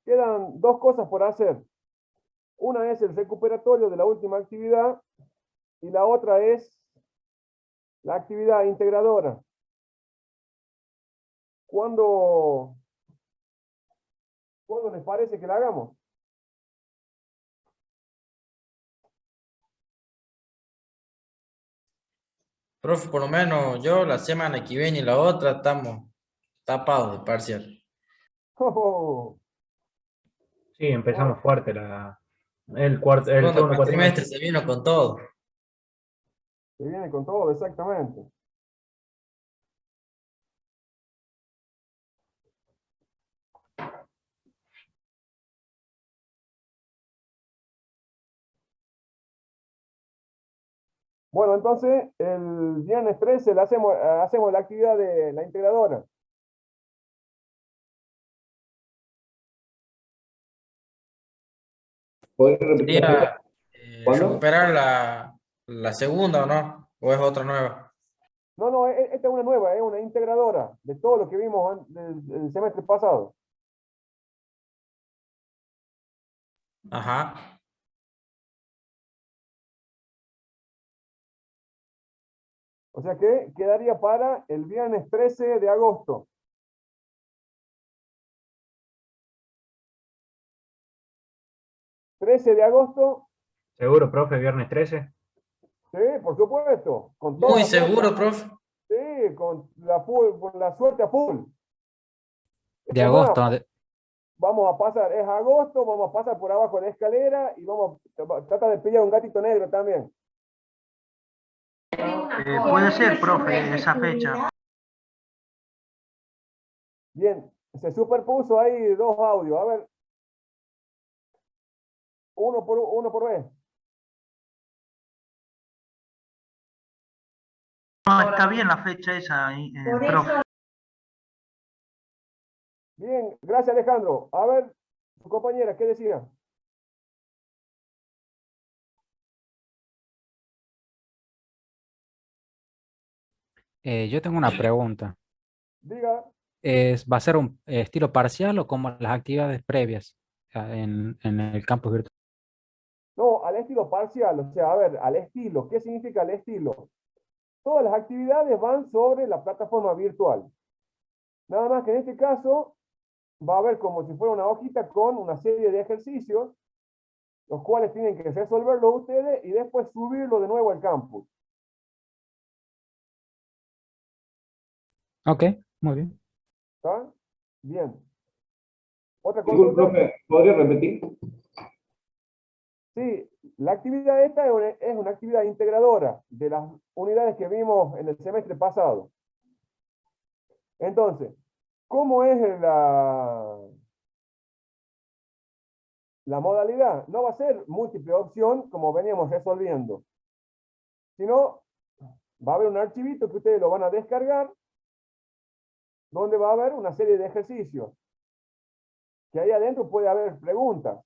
quedan dos cosas por hacer. Una es el recuperatorio de la última actividad y la otra es la actividad integradora. ¿Cuándo les parece que la hagamos? Profe, por lo menos yo la semana que viene y la otra estamos tapados de parcial. Oh, Sí, bueno, empezamos fuerte el Segundo segundo cuatrimestre cuatrimestre. se vino con todo. se viene con todo, exactamente. Bueno, entonces el viernes 13 hacemos la actividad de la integradora. ¿Podrías repetir la fecha? Sería ¿Cuándo? recuperar la segunda o no, o es otra nueva. No, no, esta es una nueva, es una integradora de todo lo que vimos el semestre pasado. Ajá. O sea que quedaría para el viernes 13 de agosto. ¿13 de agosto? ¿Seguro, profe, viernes 13? Sí, por supuesto. Con toda Muy la suerte. seguro, profe. Sí, con la suerte a full. De Es más, agosto. vamos a pasar, es agosto, vamos a pasar por abajo de la escalera y vamos a tratar de pillar un gatito negro también. Puede ser, profe, esa fecha. Bien, se superpuso ahí dos audios. A ver, uno por vez. No, está bien la fecha esa, profe. Bien, gracias Alejandro. A ver, su compañera, ¿qué decía? Yo tengo una pregunta. Diga. ¿Va a ser un estilo parcial o como las actividades previas en el campus virtual? No, al estilo parcial, o sea, a ver, al estilo. ¿Qué significa el estilo? Todas las actividades van sobre la plataforma virtual. Nada más que en este caso va a haber como si fuera una hojita con una serie de ejercicios, los cuales tienen que resolverlo ustedes y después subirlo de nuevo al campus. Ok, muy bien. ¿Está? Bien. ¿Otra Disculpe, consulta? profe, ¿podría repetir? Sí, la actividad esta es una actividad integradora de las unidades que vimos en el semestre pasado. Entonces, ¿cómo es la modalidad? No va a ser múltiple opción como veníamos resolviendo, sino va a haber un archivito que ustedes lo van a descargar, donde va a haber una serie de ejercicios, que ahí adentro puede haber preguntas.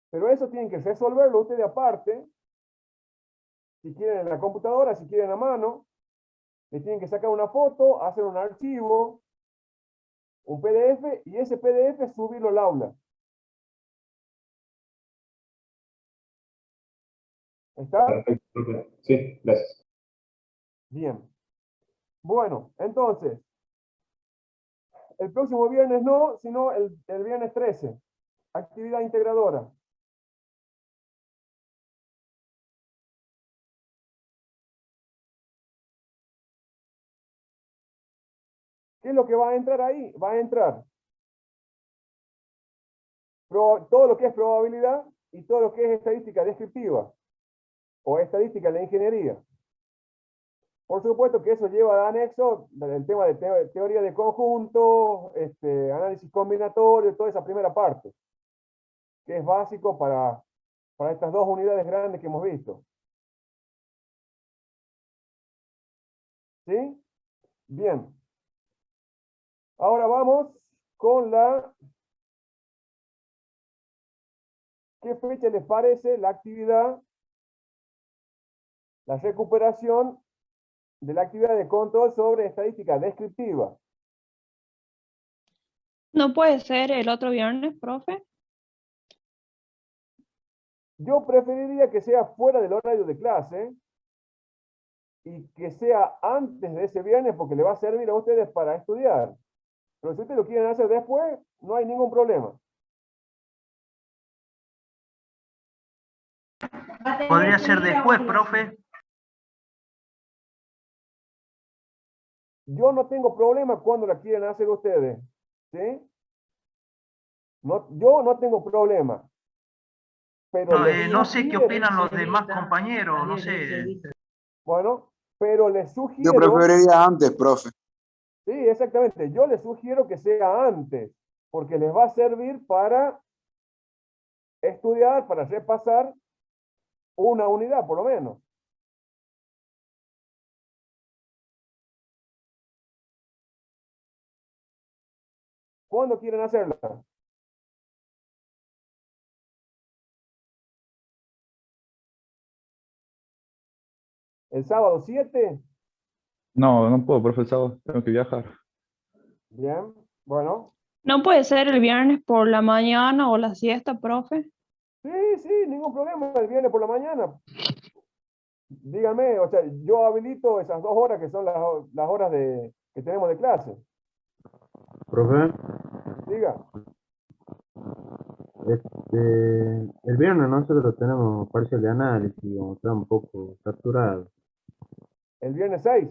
Pero eso tienen que resolverlo ustedes aparte, si quieren en la computadora, si quieren a mano, le tienen que sacar una foto, hacer un archivo, un PDF, y ese PDF subirlo al aula. ¿Está? Perfecto, profe. Sí, gracias. Bien. Bueno, entonces, el próximo viernes no, sino el viernes 13. Actividad integradora. ¿Qué es lo que va a entrar ahí? Va a entrar todo lo que es probabilidad y todo lo que es estadística descriptiva o estadística en la ingeniería. Por supuesto que eso lleva de anexo el tema de teoría de conjuntos, análisis combinatorio, toda esa primera parte, que es básico para estas dos unidades grandes que hemos visto. ¿Sí? Bien. Ahora vamos con ¿qué fecha les parece la actividad, la recuperación de la actividad de control sobre estadística descriptiva? ¿No puede ser el otro viernes, profe? Yo preferiría que sea fuera del horario de clase y que sea antes de ese viernes porque le va a servir a ustedes para estudiar. Pero si ustedes lo quieren hacer después, no hay ningún problema. Podría ser después, profe. Yo no tengo problema cuando la quieren hacer ustedes, ¿sí? No, yo no tengo problema. Pero No sé qué opinan los demás compañeros, no sé. bueno, pero les Yo sugiero, preferiría antes, profe. sí, exactamente, yo les sugiero que sea antes, porque les va a servir para estudiar, para repasar una unidad, por lo menos. ¿Cuándo quieren hacerla? ¿El sábado 7? No, no puedo, profe, el sábado tengo que viajar. Bien, bueno. ¿No puede ser el viernes por la mañana o la siesta, profe? Sí, sí, ningún problema, el viernes por la mañana. Díganme, o sea, yo habilito esas 2 horas que son las horas que tenemos de clase. Profe, Diga. el viernes nosotros tenemos parcial de análisis, como está un poco saturado. El viernes 6.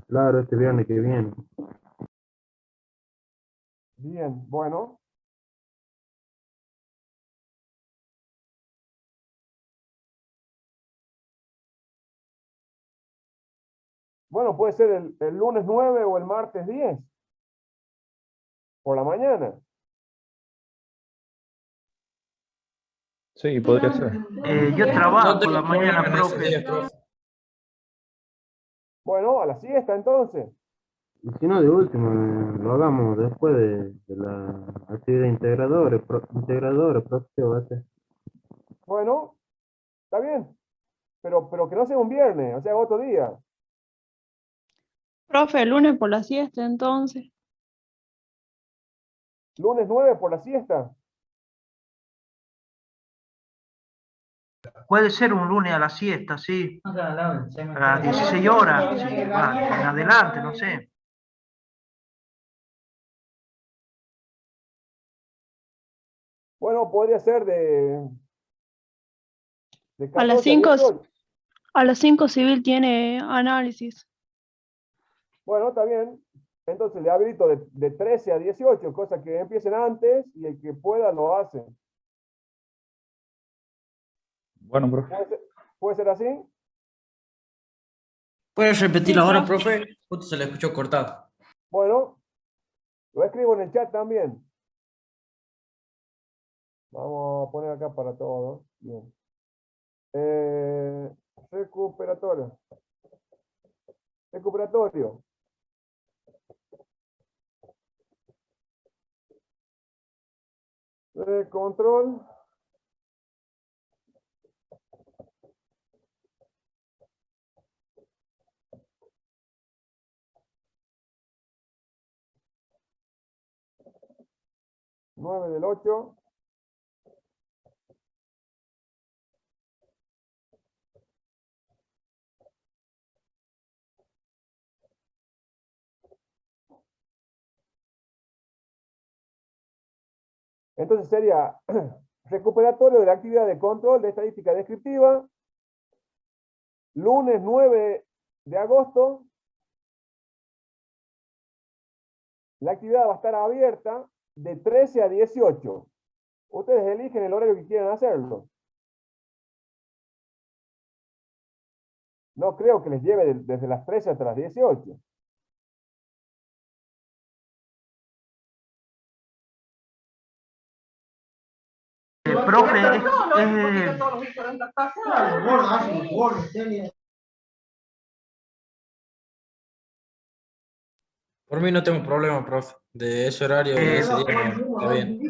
Claro, este viernes que viene. Bien, bueno. Bueno, puede ser el lunes 9 o el martes 10. Por la mañana. Sí, podría ser. Yo trabajo No por la tengo problema mañana, en ese profe. día, profe. Bueno, a la siesta entonces. Y si no, de último, lo hagamos después de la actividad integradora, profe, ¿qué va a hacer? Bueno, está bien. Pero que no sea un viernes, o sea, otro día. Profe, el lunes por la siesta, entonces. Lunes 9 por la siesta. Puede ser un lunes a la siesta, sí. A las 16 horas, sí, en adelante, no sé. Bueno, podría ser de A las 14 a 5, 18. a las 5 civil tiene análisis. Bueno, está bien. Entonces le habilito de 13 a 18, cosas que empiecen antes y el que pueda lo hace. Bueno, profe. ¿Puede ser así? ¿Puedes repetir ahora, profe. profe? Justo se le escuchó cortado. Bueno, lo escribo en el chat también. Vamos a poner acá para todos. Bien. Recuperatorio. Recuperatorio. Control. Nueve del 8. Entonces sería recuperatorio de la actividad de control de estadística descriptiva. Lunes 9 de agosto. La actividad va a estar abierta de 13 a 18. Ustedes eligen el horario que quieran hacerlo. No creo que les lleve desde las 13 hasta las 18. Profe, Por mí no tengo problema, profe. De ese horario y ese día está bien.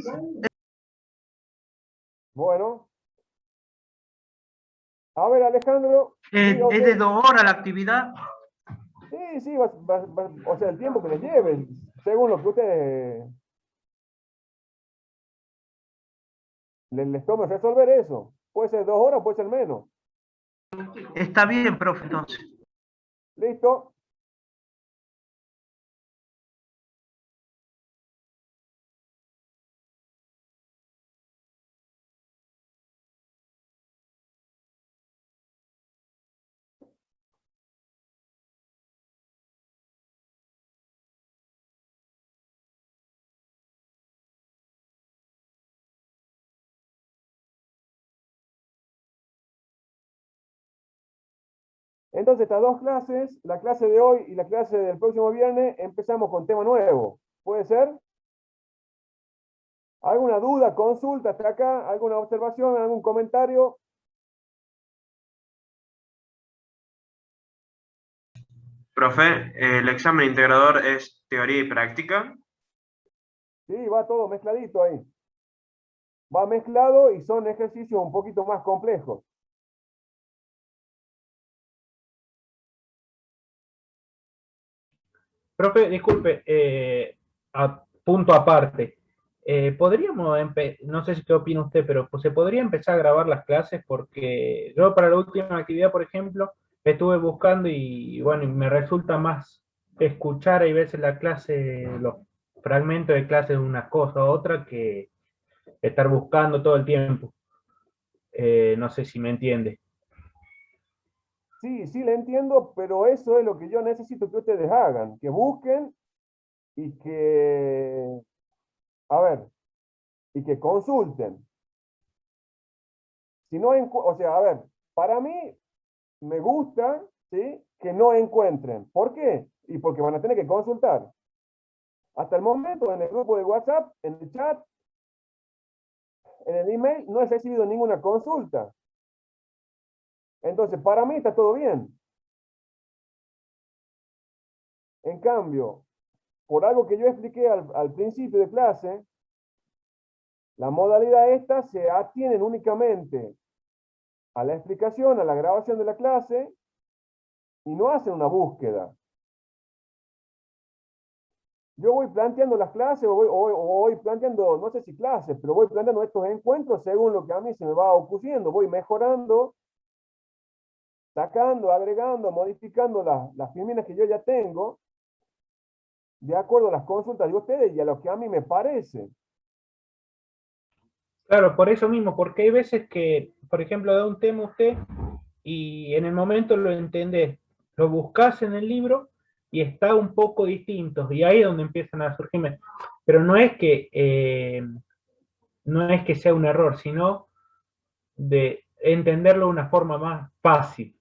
Bueno. A ver, Alejandro. ¿es de 2 horas la actividad? Sí, sí, o sea, el tiempo que les lleve. según lo que ustedes les tome resolver eso. Puede ser 2 horas, puede ser menos. Está bien, profe, entonces. ¿Listo? Entonces, estas 2 clases, la clase de hoy y la clase del próximo viernes, empezamos con tema nuevo. ¿Puede ser? ¿Alguna duda, consulta hasta acá? ¿Alguna observación, algún comentario? Profe, ¿el examen integrador es teoría y práctica? Sí, va todo mezcladito ahí. Va mezclado y son ejercicios un poquito más complejos. Profe, disculpe, punto aparte. Podríamos, no sé si qué opina usted, pero pues, se podría empezar a grabar las clases porque yo para la última actividad, por ejemplo, estuve buscando y bueno, y me resulta más escuchar a veces la clase, los fragmentos de clase de una cosa u otra que estar buscando todo el tiempo. No sé si me entiende. Sí, sí, le entiendo, pero eso es lo que yo necesito que ustedes hagan, que busquen y que, a ver, y que consulten. Si no, o sea, a ver, para mí me gusta, ¿sí? Que no encuentren. ¿Por qué? Y porque van a tener que consultar. Hasta el momento, en el grupo de WhatsApp, en el chat, en el email, no he recibido ninguna consulta. Entonces, para mí está todo bien. En cambio, por algo que yo expliqué al principio de clase, la modalidad esta se atienen únicamente a la explicación, a la grabación de la clase, y no hacen una búsqueda. Yo voy planteando las clases, o voy planteando, no sé si clases, pero voy planteando estos encuentros según lo que a mí se me va ocurriendo. Voy mejorando, sacando, agregando, modificando las filminas que yo ya tengo, de acuerdo a las consultas de ustedes y a lo que a mí me parece. Claro, por eso mismo, porque hay veces que, por ejemplo, da un tema usted y en el momento lo entendés, lo buscas en el libro y está un poco distinto, y ahí es donde empiezan a surgirme. Pero no es que sea un error, sino de entenderlo de una forma más fácil,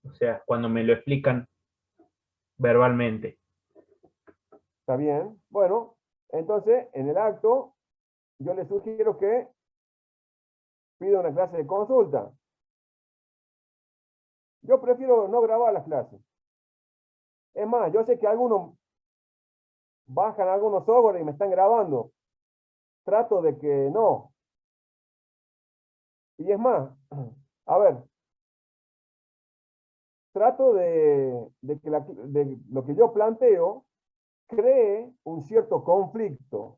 o sea, cuando me lo explican verbalmente. ¿Está bien? Bueno, entonces, en el acto, yo les sugiero que pida una clase de consulta. Yo prefiero no grabar las clases. Es más, yo sé que algunos bajan algunos software y me están grabando. Trato de que no. Y es más, a ver, trato de que de lo que yo planteo cree un cierto conflicto.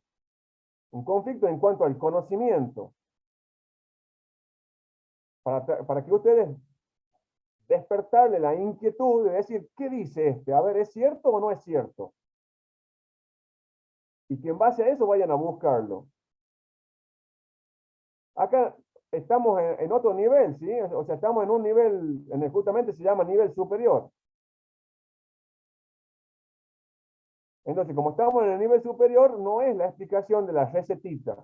Un conflicto en cuanto al conocimiento. Para que ustedes despertarle la inquietud de decir, ¿qué dice este? A ver, ¿es cierto o no es cierto? Y que en base a eso vayan a buscarlo. Acá estamos en otro nivel, ¿sí? O sea, estamos en un nivel, justamente se llama nivel superior. Entonces, como estamos en el nivel superior, no es la explicación de la recetita.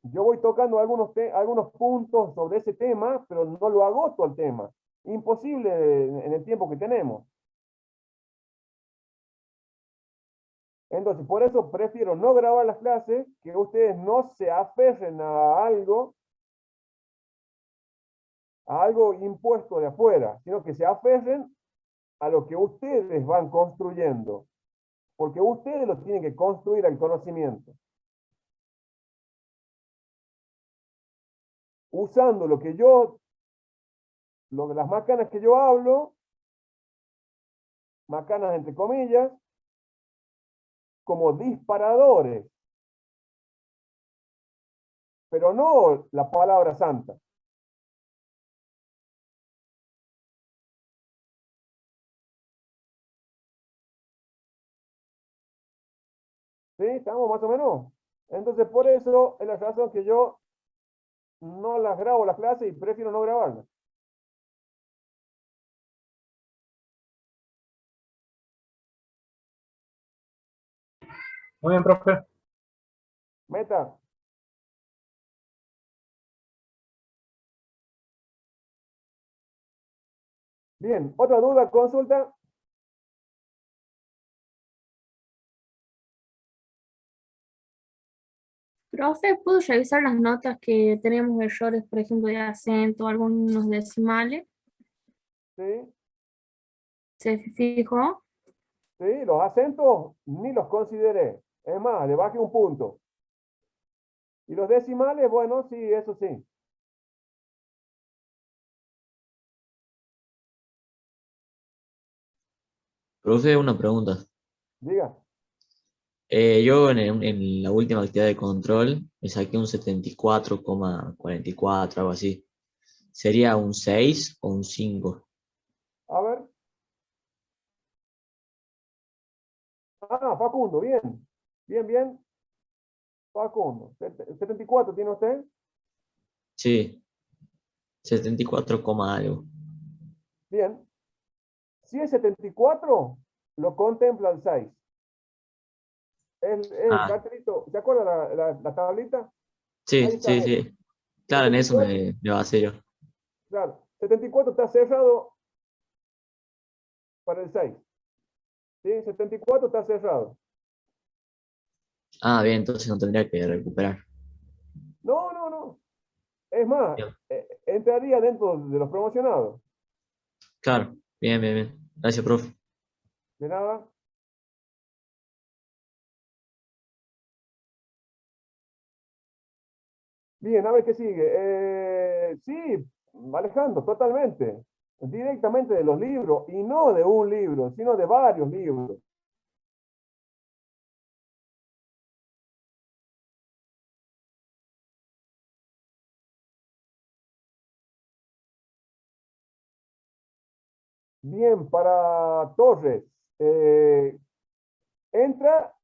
Yo voy tocando algunos puntos sobre ese tema, pero no lo agoto al tema. Imposible en el tiempo que tenemos. Entonces, por eso prefiero no grabar las clases, que ustedes no se aferren a algo impuesto de afuera, sino que se aferren a lo que ustedes van construyendo, porque ustedes lo tienen que construir al conocimiento. Usando las máquinas que yo hablo, macanas entre comillas, como disparadores, pero no la palabra santa. ¿Sí? ¿Estamos más o menos? Entonces, por eso es la razón que yo no las grabo las clases y prefiero no grabarlas. Muy bien, profe. Meta. Bien, otra duda, consulta. Profe, ¿puedo revisar las notas que tenemos errores, por ejemplo, de acento, algunos decimales? ¿Sí? ¿Se fijó? ¿Sí? Los acentos ni los consideré. Es más, le bajé un punto. Y los decimales, bueno, sí, eso sí. Profe, una pregunta. Diga. Yo en la última actividad de control me saqué un 74,44, algo así. ¿Sería un 6 o un 5? A ver. Ah, Facundo, bien. Bien, bien. Facundo. 74 tiene usted. Sí, 74, algo. Bien. Si es 74, lo contempla el 6. Es el Ah, cartelito. ¿Se acuerda la tablita? Ahí sí, está. sí, sí. Claro, en eso 74, me basé yo. claro. 74 está cerrado para el 6. ¿Sí? 74 está cerrado. Ah, bien, entonces no tendría que recuperar. No, no, no. Es más, Bien. entraría dentro de los promocionados. Claro, bien, bien, bien. Gracias, profe. De nada. Bien, a ver qué sigue. Sí, Alejandro, totalmente. Directamente de los libros, y no de un libro, sino de varios libros. Bien, para Torres, entra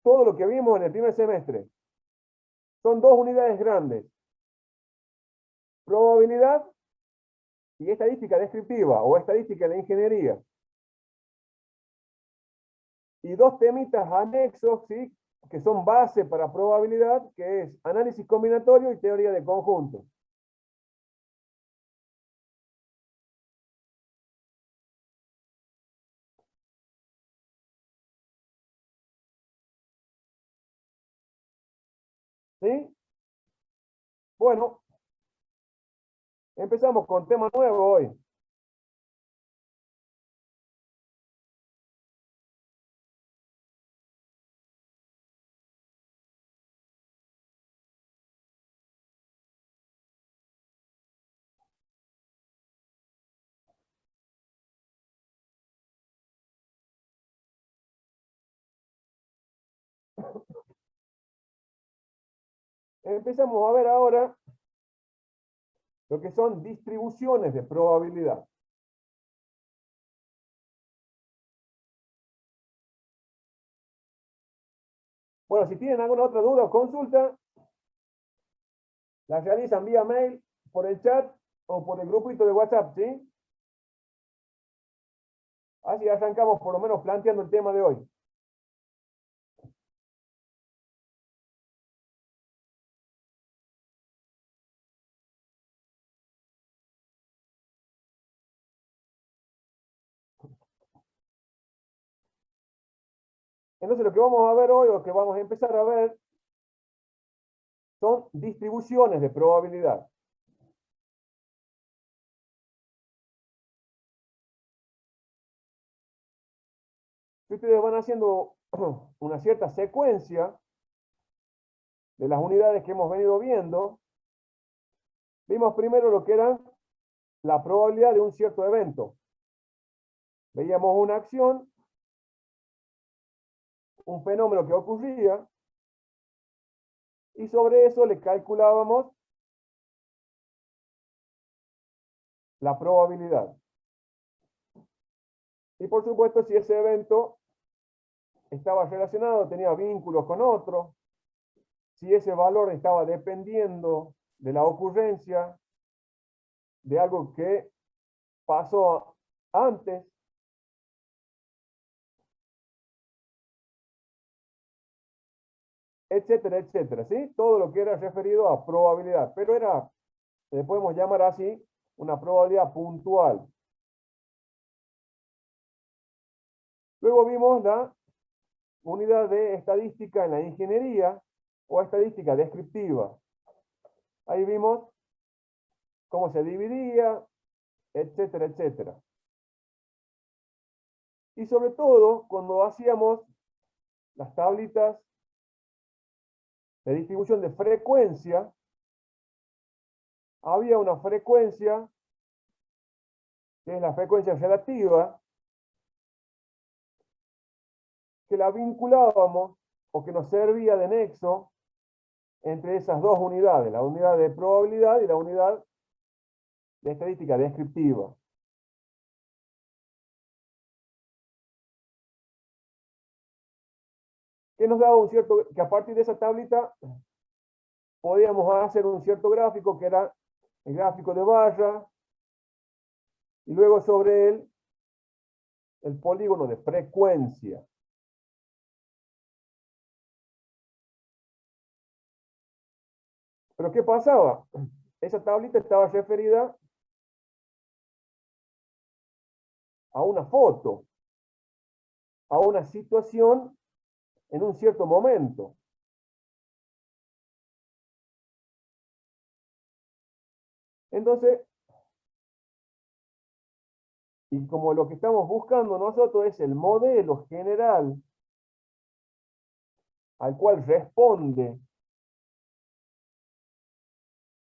todo lo que vimos en el primer semestre. Son dos unidades grandes. Probabilidad y estadística descriptiva o estadística de ingeniería. Y dos temitas anexos, ¿sí? Que son base para probabilidad, que es análisis combinatorio y teoría de conjuntos. ¿Sí? Bueno, empezamos con tema nuevo hoy. Empezamos a ver ahora lo que son distribuciones de probabilidad. Bueno, si tienen alguna otra duda o consulta, la realizan vía mail, por el chat o por el grupito de WhatsApp, ¿sí? Así arrancamos por lo menos planteando el tema de hoy. Entonces lo que vamos a ver hoy, o que vamos a empezar a ver, son distribuciones de probabilidad. Si ustedes van haciendo una cierta secuencia de las unidades que hemos venido viendo, vimos primero lo que era la probabilidad de un cierto evento. Veíamos una acción, un fenómeno que ocurría, y sobre eso le calculábamos la probabilidad. Y por supuesto, si ese evento estaba relacionado, tenía vínculos con otro, si ese valor estaba dependiendo de la ocurrencia de algo que pasó antes, etcétera, etcétera, ¿sí? Todo lo que era referido a probabilidad, pero era, le podemos llamar así, una probabilidad puntual. Luego vimos la unidad de estadística en la ingeniería o estadística descriptiva. Ahí vimos cómo se dividía, etcétera, etcétera. Y sobre todo, cuando hacíamos las tablitas de distribución de frecuencia, había una frecuencia, que es la frecuencia relativa, que la vinculábamos o que nos servía de nexo entre esas dos unidades, la unidad de probabilidad y la unidad de estadística descriptiva. Que nos daba un cierto, que a partir de esa tablita podíamos hacer un cierto gráfico que era el gráfico de barra, y luego sobre él el polígono de frecuencia. Pero ¿qué pasaba? Esa tablita estaba referida a una foto, a una situación en un cierto momento. Entonces, y como lo que estamos buscando nosotros es el modelo general al cual responde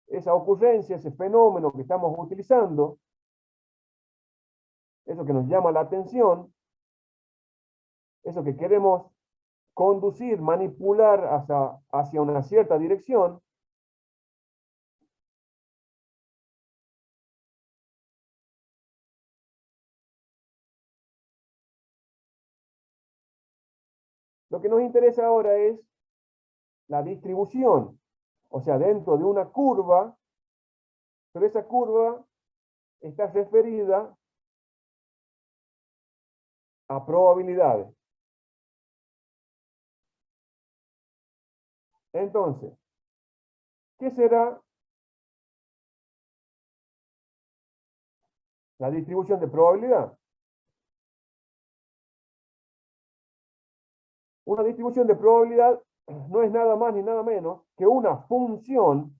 esa ocurrencia, ese fenómeno que estamos utilizando, eso que nos llama la atención, eso que queremos conducir, manipular hacia una cierta dirección, lo que nos interesa ahora es la distribución, o sea, dentro de una curva, pero esa curva está referida a probabilidades. Entonces, ¿qué será la distribución de probabilidad? Una distribución de probabilidad no es nada más ni nada menos que una función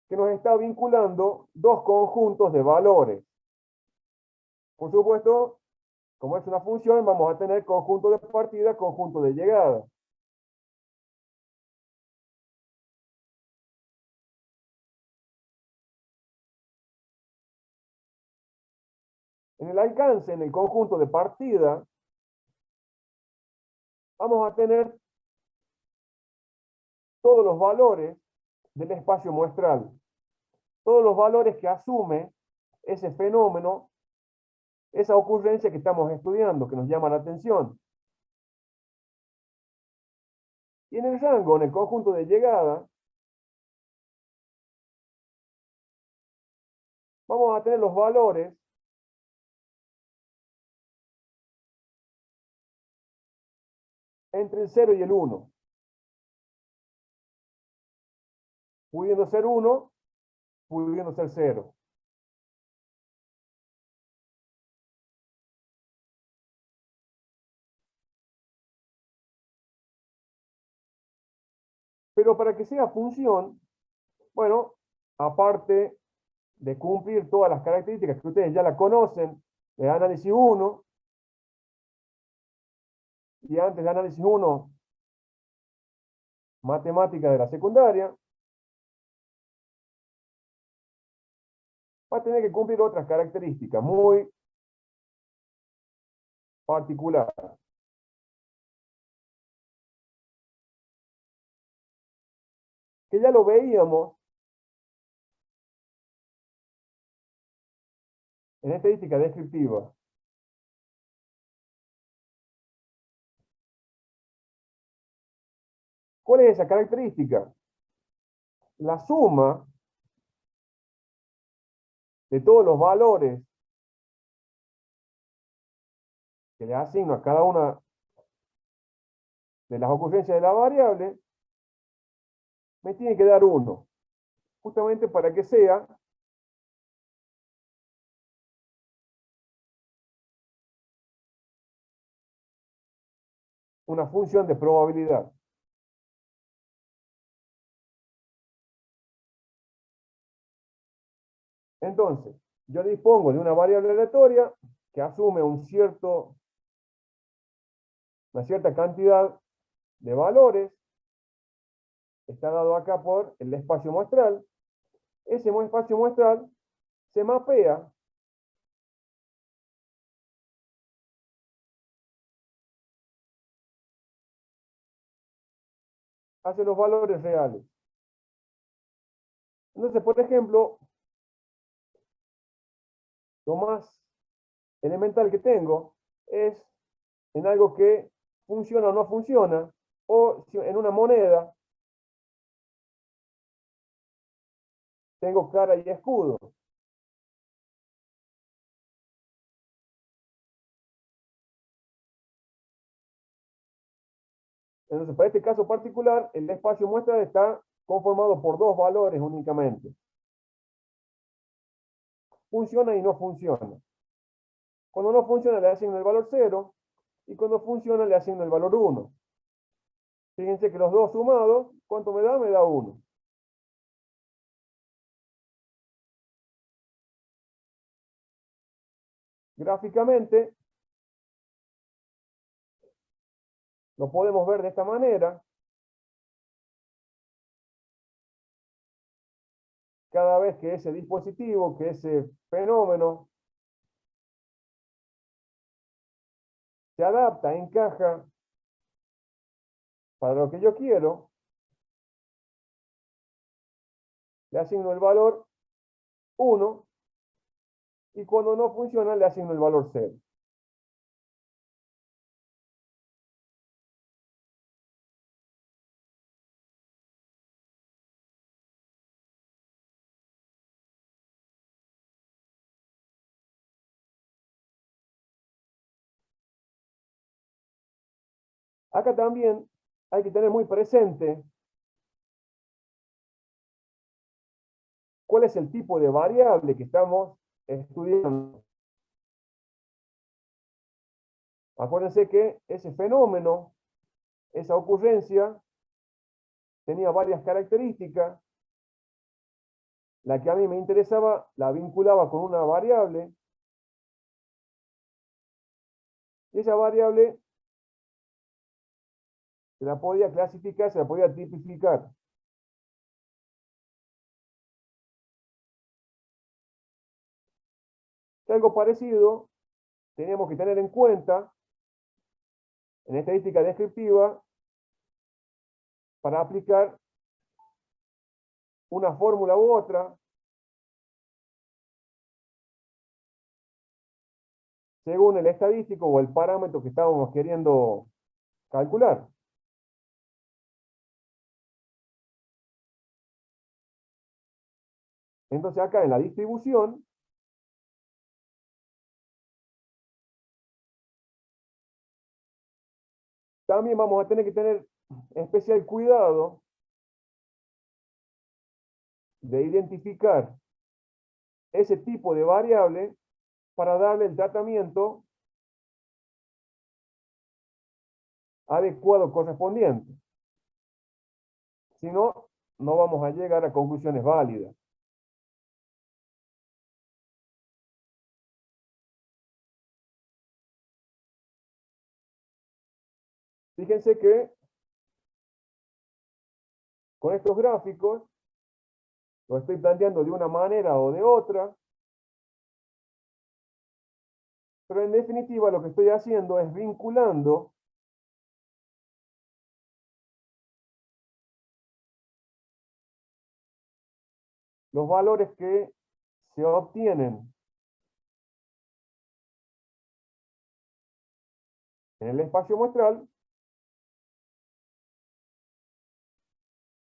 que nos está vinculando dos conjuntos de valores. Por supuesto, como es una función, vamos a tener conjunto de partida, conjunto de llegada. En el alcance, en el conjunto de partida, vamos a tener todos los valores del espacio muestral. Todos los valores que asume ese fenómeno, esa ocurrencia que estamos estudiando, que nos llama la atención. Y en el rango, en el conjunto de llegada, vamos a tener los valores entre el 0 y el 1. Pudiendo ser 1, pudiendo ser 0. Pero para que sea función, bueno, aparte de cumplir todas las características que ustedes ya la conocen, de análisis 1, y antes de análisis 1, matemática de la secundaria, va a tener que cumplir otras características muy particulares. Que ya lo veíamos en estadística descriptiva. ¿Cuál es esa característica? La suma de todos los valores que le asigno a cada una de las ocurrencias de la variable, me tiene que dar 1, justamente para que sea una función de probabilidad. Entonces, yo dispongo de una variable aleatoria que asume una cierta cantidad de valores. Está dado acá por el espacio muestral. Ese espacio muestral se mapea hacia los valores reales. Entonces, por ejemplo, lo más elemental que tengo es en algo que funciona o no funciona, o si en una moneda tengo cara y escudo. Entonces, para este caso particular, el espacio muestra está conformado por dos valores únicamente. Funciona y no funciona. Cuando no funciona le asigno el valor 0 y cuando funciona le asigno el valor 1. Fíjense que los dos sumados, ¿cuánto me da? Me da 1. Gráficamente, lo podemos ver de esta manera. Cada vez que ese dispositivo, que ese fenómeno se adapta, encaja para lo que yo quiero, le asigno el valor 1 y cuando no funciona le asigno el valor 0. Acá también hay que tener muy presente cuál es el tipo de variable que estamos estudiando. Acuérdense que ese fenómeno, esa ocurrencia, tenía varias características. La que a mí me interesaba la vinculaba con una variable. Y esa variable se la podía clasificar, se la podía tipificar. Algo parecido tenemos que tener en cuenta en estadística descriptiva para aplicar una fórmula u otra según el estadístico o el parámetro que estábamos queriendo calcular. Entonces acá en la distribución también vamos a tener que tener especial cuidado de identificar ese tipo de variable para darle el tratamiento adecuado correspondiente. Si no, no vamos a llegar a conclusiones válidas. Fíjense que con estos gráficos lo estoy planteando de una manera o de otra, Pero en definitiva lo que estoy haciendo es vinculando los valores que se obtienen en el espacio muestral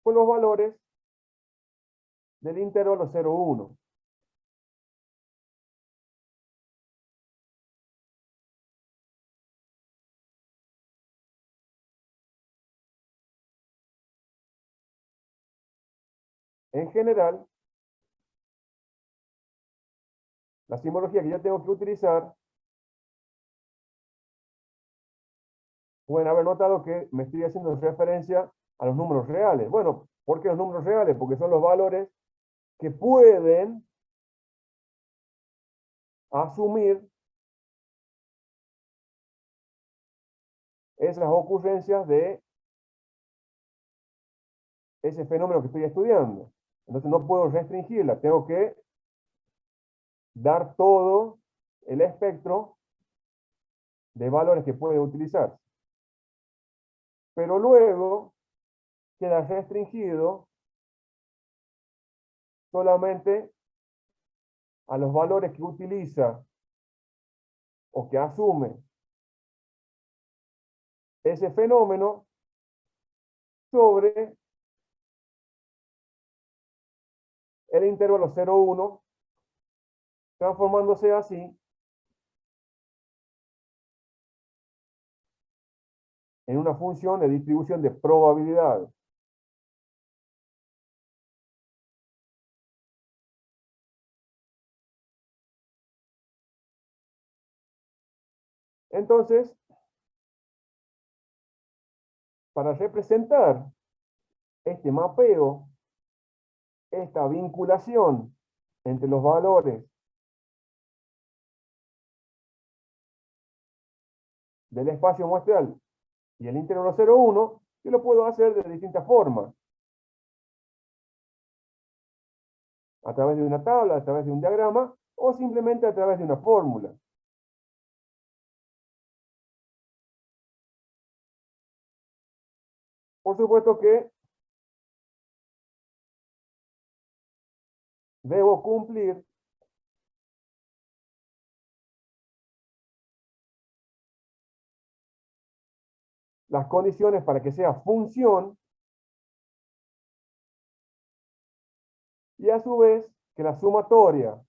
con los valores del intervalo 0,1. En general, la simbología que yo tengo que utilizar, pueden haber notado que me estoy haciendo referencia a los números reales. Bueno, ¿por qué los números reales? Porque son los valores que pueden asumir esas ocurrencias de ese fenómeno que estoy estudiando. Entonces no puedo restringirla, tengo que dar todo el espectro de valores que puede utilizar. Pero luego queda restringido solamente a los valores que utiliza o que asume ese fenómeno sobre el intervalo 0,1, transformándose así en una función de distribución de probabilidades. Entonces, para representar este mapeo, esta vinculación entre los valores del espacio muestral y el intervalo 0,1, yo lo puedo hacer de distintas formas. A través de una tabla, a través de un diagrama, o simplemente a través de una fórmula. Por supuesto que debo cumplir las condiciones para que sea función y a su vez que la sumatoria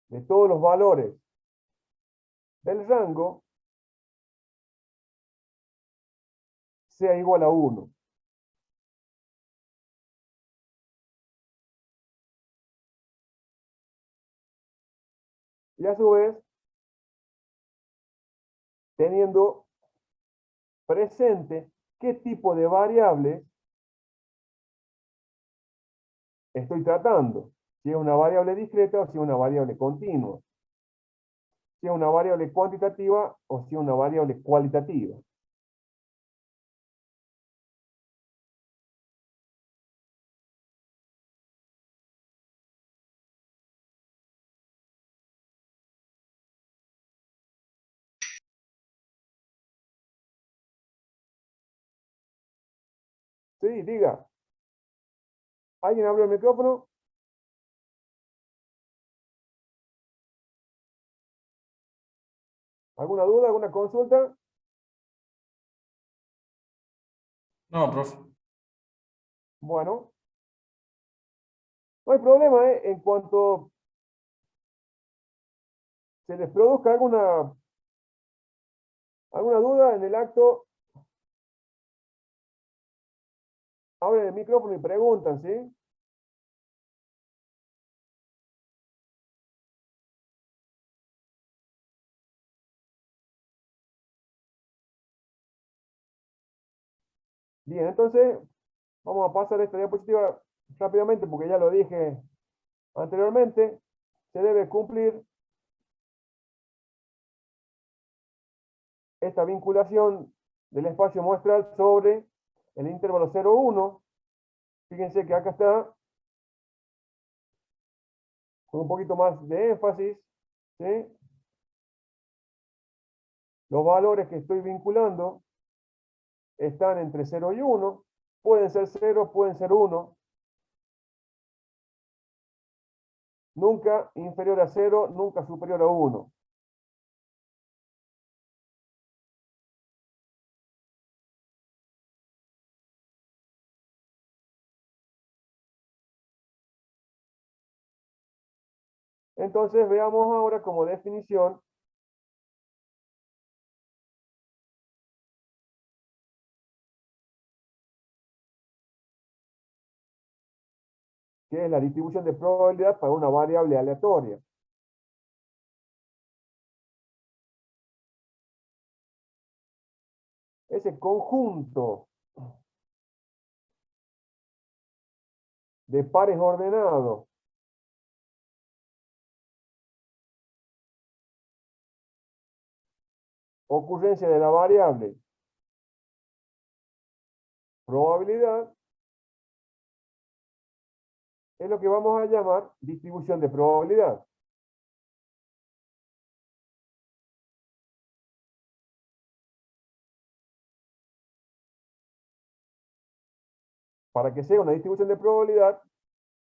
de todos los valores del rango sea igual a 1. Y a su vez, teniendo presente qué tipo de variables estoy tratando. Si es una variable discreta o si es una variable continua. Si es una variable cuantitativa o si es una variable cualitativa. Sí, diga. ¿Alguien abrió el micrófono? ¿Alguna duda? ¿Alguna consulta? No, profe. Bueno. No hay problema, ¿eh? En cuanto se les produzca alguna duda en el acto, abren el micrófono y preguntan, ¿sí? Bien, entonces vamos a pasar esta diapositiva rápidamente porque ya lo dije anteriormente. Se debe cumplir esta vinculación del espacio muestral sobre el intervalo 0,1. Fíjense que acá está con un poquito más de énfasis, ¿sí? Los valores que estoy vinculando están entre 0 y 1. Pueden ser 0, pueden ser 1. Nunca inferior a 0, nunca superior a 1. Entonces veamos ahora como definición qué es la distribución de probabilidad para una variable aleatoria. Ese conjunto de pares ordenados ocurrencia de la variable probabilidad es lo que vamos a llamar distribución de probabilidad. Para que sea una distribución de probabilidad,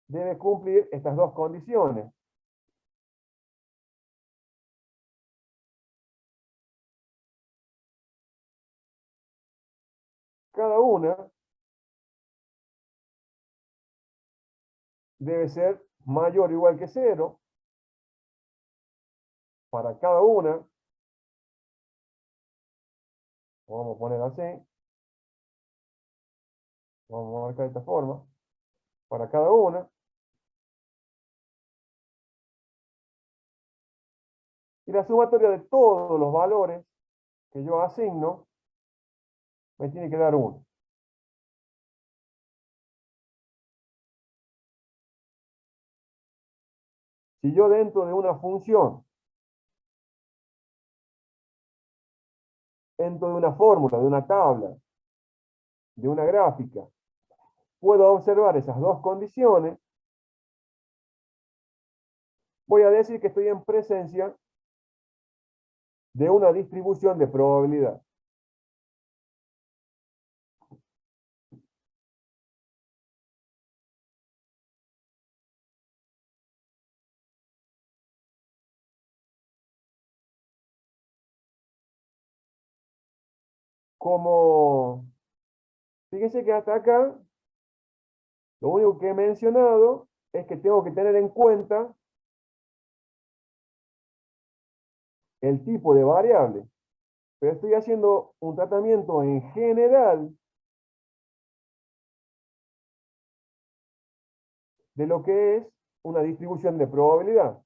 debe cumplir estas dos condiciones. Cada una debe ser mayor o igual que 0. Para cada una, vamos a poner así, vamos a marcar de esta forma, para cada una, y la sumatoria de todos los valores que yo asigno me tiene que dar 1. Si yo dentro de una función, dentro de una fórmula, de una tabla, de una gráfica, puedo observar esas dos condiciones, voy a decir que estoy en presencia de una distribución de probabilidad. Como, fíjense que hasta acá, lo único que he mencionado es que tengo que tener en cuenta el tipo de variable. Pero estoy haciendo un tratamiento en general de lo que es una distribución de probabilidad.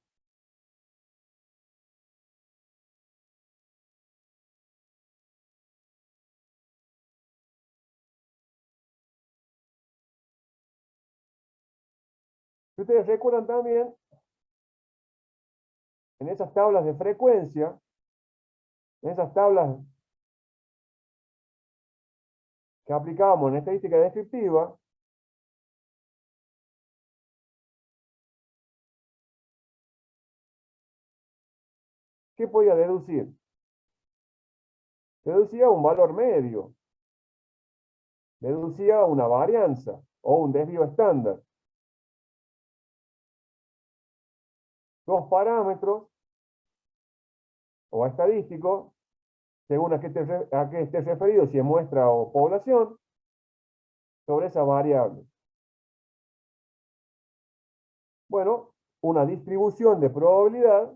Si ustedes recuerdan también, en esas tablas de frecuencia, en esas tablas que aplicábamos en estadística descriptiva, ¿qué podía deducir? Deducía un valor medio, deducía una varianza o un desvío estándar. Dos parámetros o estadísticos, según a qué esté referido, si es muestra o población, sobre esa variable. Bueno, una distribución de probabilidad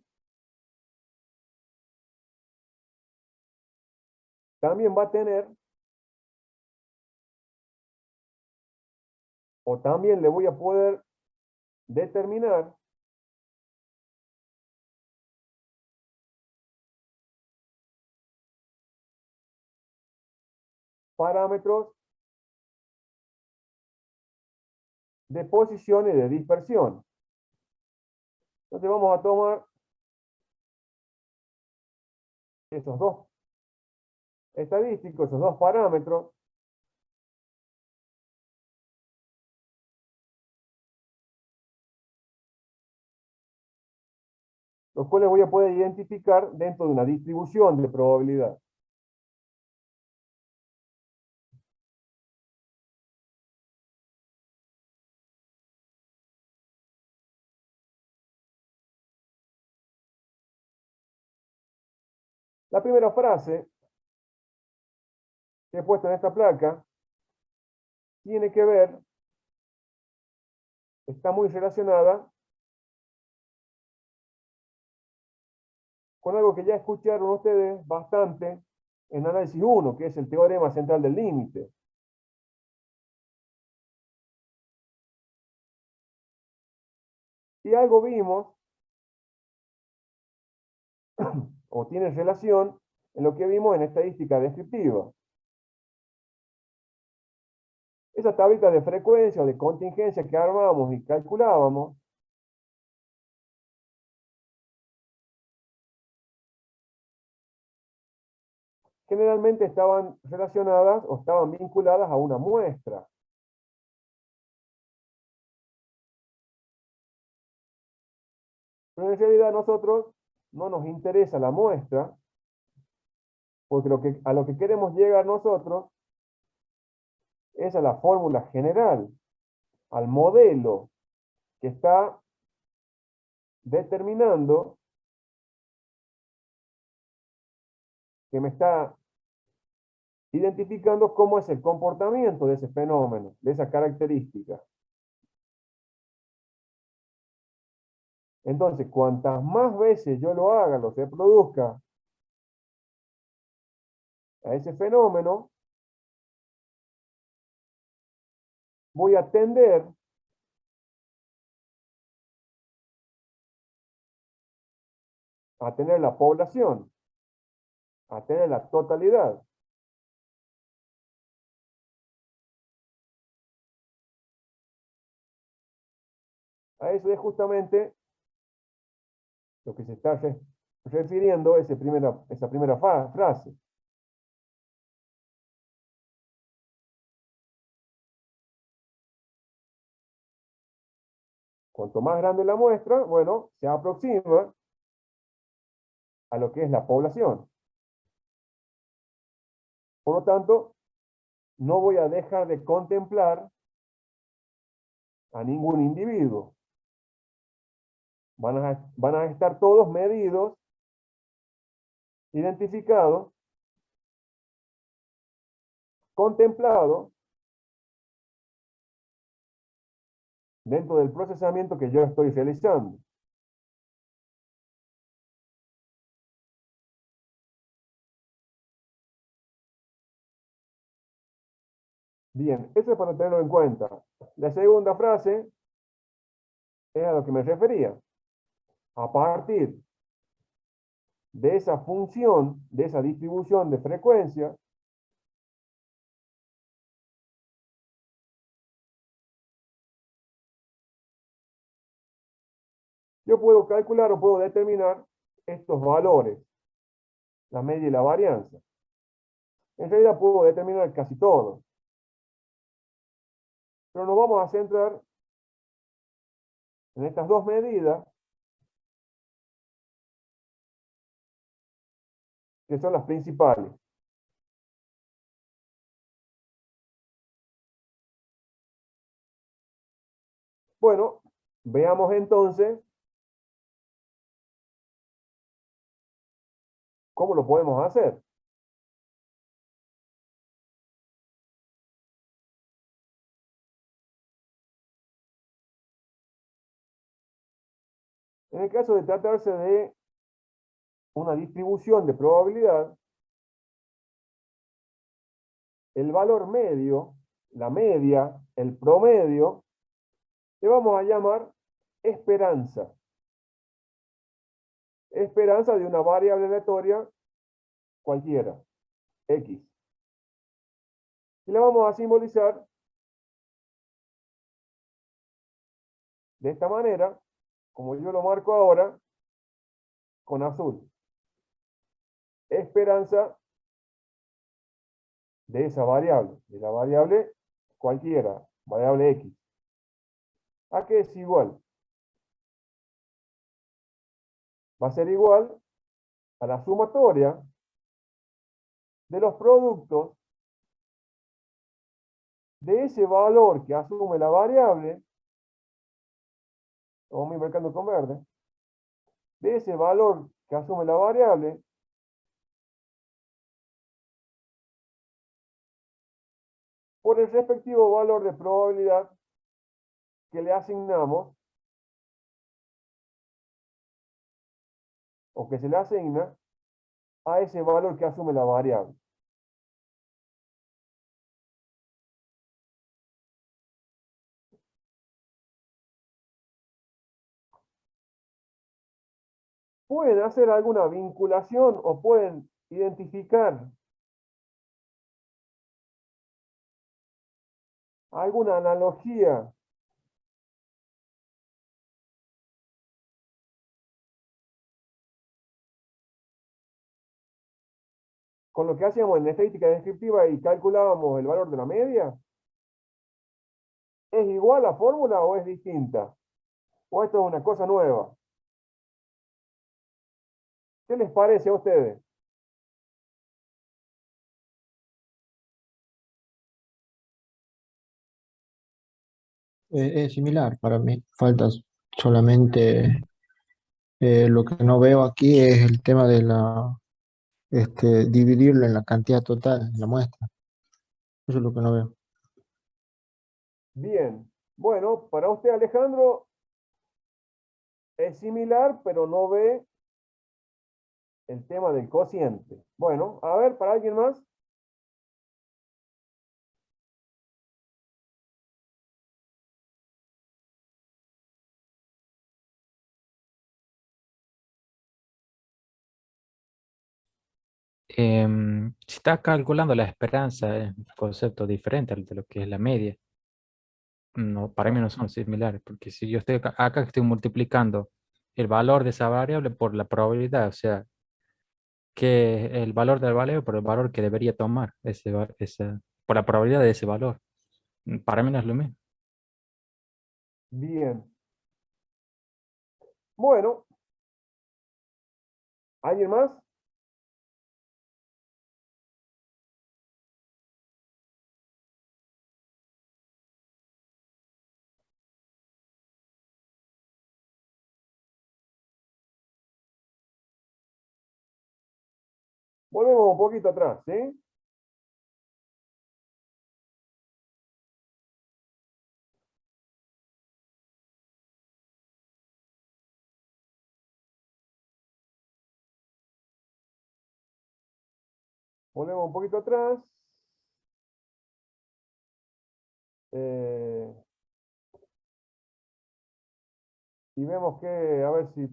también va a tener, o también le voy a poder determinar parámetros de posición y de dispersión. Entonces vamos a tomar esos dos estadísticos, esos dos parámetros, los cuales voy a poder identificar dentro de una distribución de probabilidad. La primera frase que he puesto en esta placa tiene que ver, está muy relacionada con algo que ya escucharon ustedes bastante en análisis 1, que es el teorema central del límite. Y algo vimos, o tiene relación, en lo que vimos en estadística descriptiva. Esa tablita de frecuencia o de contingencia que armábamos y calculábamos, generalmente estaban relacionadas o estaban vinculadas a una muestra. Pero en realidad a nosotros no nos interesa la muestra, porque a lo que queremos llegar nosotros es a la fórmula general, al modelo que está determinando, que me está identificando cómo es el comportamiento de ese fenómeno, de esa característica. Entonces, cuantas más veces yo lo haga, lo reproduzca a ese fenómeno, voy a tender a tener la población, a tener la totalidad. A eso es justamente lo que se está refiriendo esa primera frase. Cuanto más grande la muestra, bueno, se aproxima a lo que es la población. Por lo tanto, no voy a dejar de contemplar a ningún individuo. Van a estar todos medidos, identificados, contemplados dentro del procesamiento que yo estoy realizando. Bien, eso es para tenerlo en cuenta. La segunda frase es a lo que me refería. A partir de esa función, de esa distribución de frecuencia, yo puedo calcular o puedo determinar estos valores, la media y la varianza. En realidad puedo determinar casi todo. Pero nos vamos a centrar en estas dos medidas, que son las principales. Bueno, veamos entonces cómo lo podemos hacer. En el caso de tratarse de una distribución de probabilidad, el valor medio, la media, el promedio, le vamos a llamar esperanza. Esperanza de una variable aleatoria cualquiera, X. Y la vamos a simbolizar de esta manera, como yo lo marco ahora, con azul. Esperanza de esa variable, de la variable cualquiera, variable X. ¿A qué es igual? va a ser igual a la sumatoria de los productos de ese valor que asume la variable, vamos a ir marcando con verde, de ese valor que asume la variable, por el respectivo valor de probabilidad que le asignamos, o que se le asigna, a ese valor que asume la variable. Pueden hacer alguna vinculación o pueden identificar alguna analogía con lo que hacíamos en estadística descriptiva y calculábamos el valor de la media. ¿Es igual la fórmula o es distinta? ¿O esto es una cosa nueva? ¿Qué les parece a ustedes? Es similar para mí. Falta solamente lo que no veo aquí es el tema de dividirlo en la cantidad total, en la muestra. Eso es lo que no veo. Bien. Bueno, para usted, Alejandro, es similar, pero no ve el tema del cociente. Bueno, a ver, para alguien más. Si está calculando la esperanza, es un concepto diferente al de lo que es la media. No, para mí no son similares, porque si yo estoy acá estoy multiplicando el valor de esa variable por la probabilidad, o sea, que el valor del variable por el valor que debería tomar, por la probabilidad de ese valor. Para mí no es lo mismo. Bien. Bueno. ¿Alguien más? Volvemos un poquito atrás, ¿sí? Volvemos un poquito atrás. Y vemos que, a ver si,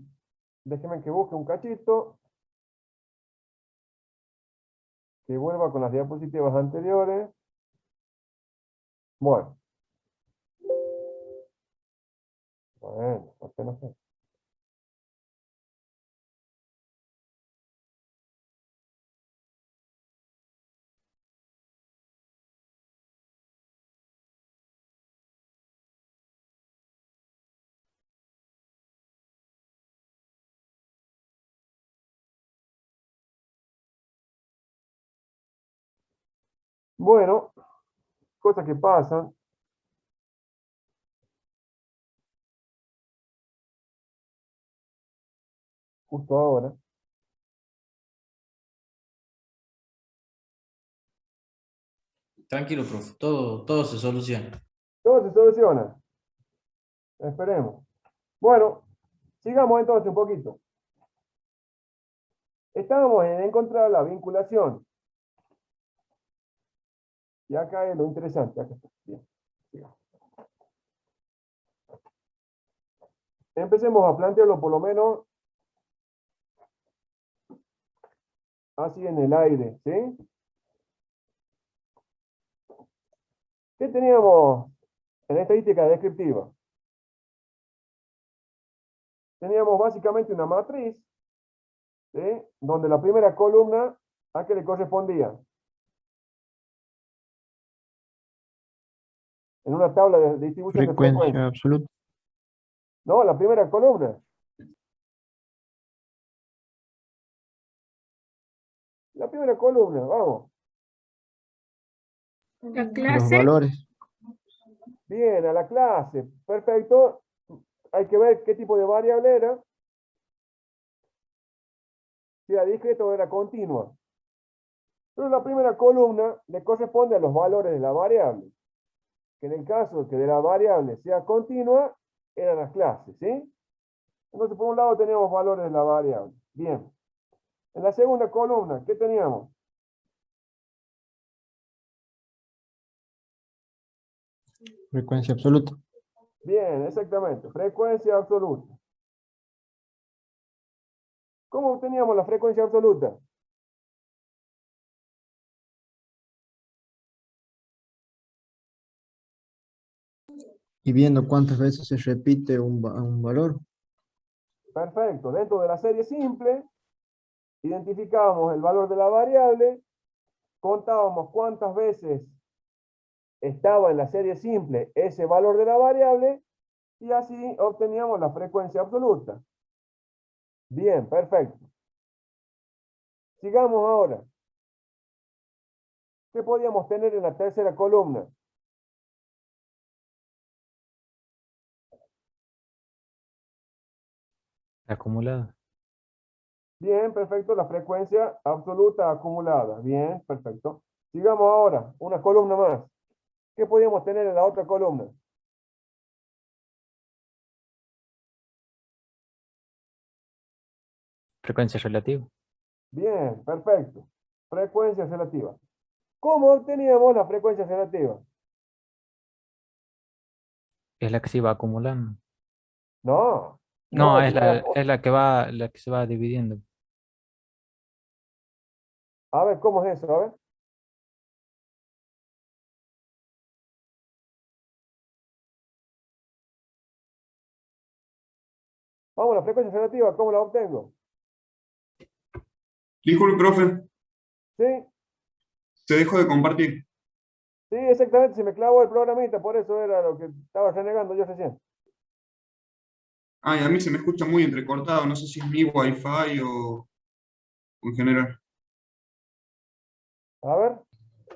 déjenme que busque un cachito. Que vuelva con las diapositivas anteriores. Bueno. Bueno, porque no sé. Bueno, cosas que pasan. Justo ahora. Tranquilo, profe, todo se soluciona. Todo se soluciona. Esperemos. Bueno, sigamos entonces un poquito. Estábamos en encontrar la vinculación. Y acá es lo interesante. Acá está. Bien. Sigamos. Empecemos a plantearlo por lo menos así en el aire, ¿sí? ¿Qué teníamos en estadística descriptiva? Teníamos básicamente una matriz, ¿sí? Donde la primera columna, ¿a qué le correspondía? En una tabla de distribución de frecuencia. Absoluta. No, la primera columna. La primera columna, vamos. La Los clase. valores. Bien, a la clase. Perfecto. Hay que ver qué tipo de variable era. Si era discreta o era continua. Pero la primera columna le corresponde a los valores de la variable. Que en el caso que de la variable sea continua, eran las clases, ¿sí? Entonces, por un lado tenemos valores de la variable. Bien. En la segunda columna, ¿qué teníamos? Frecuencia absoluta. Bien, exactamente. Frecuencia absoluta. ¿Cómo obteníamos la frecuencia absoluta? Y viendo cuántas veces se repite un valor. Perfecto. Dentro de la serie simple, identificábamos el valor de la variable, contábamos cuántas veces estaba en la serie simple ese valor de la variable, y así obteníamos la frecuencia absoluta. Bien, perfecto. Sigamos ahora. ¿Qué podíamos tener en la tercera columna? Acumulado. Bien, perfecto. La frecuencia absoluta acumulada. Bien, perfecto. Sigamos ahora. Una columna más. ¿Qué podíamos tener en la otra columna? Frecuencia relativa. Bien, perfecto. Frecuencia relativa. ¿Cómo obteníamos la frecuencia relativa? Es la que se va acumulando. No. No, No, es la que se va dividiendo. a ver, ¿cómo es eso? A ver. Vamos, la frecuencia relativa, ¿cómo la obtengo? Disculpe, profe, ¿Sí? se dejó de compartir. Sí, exactamente, se me clavó el programita, por eso era lo que estaba renegando yo recién. Ay, a mí se me escucha muy entrecortado, no sé si es mi wifi o en general. A ver,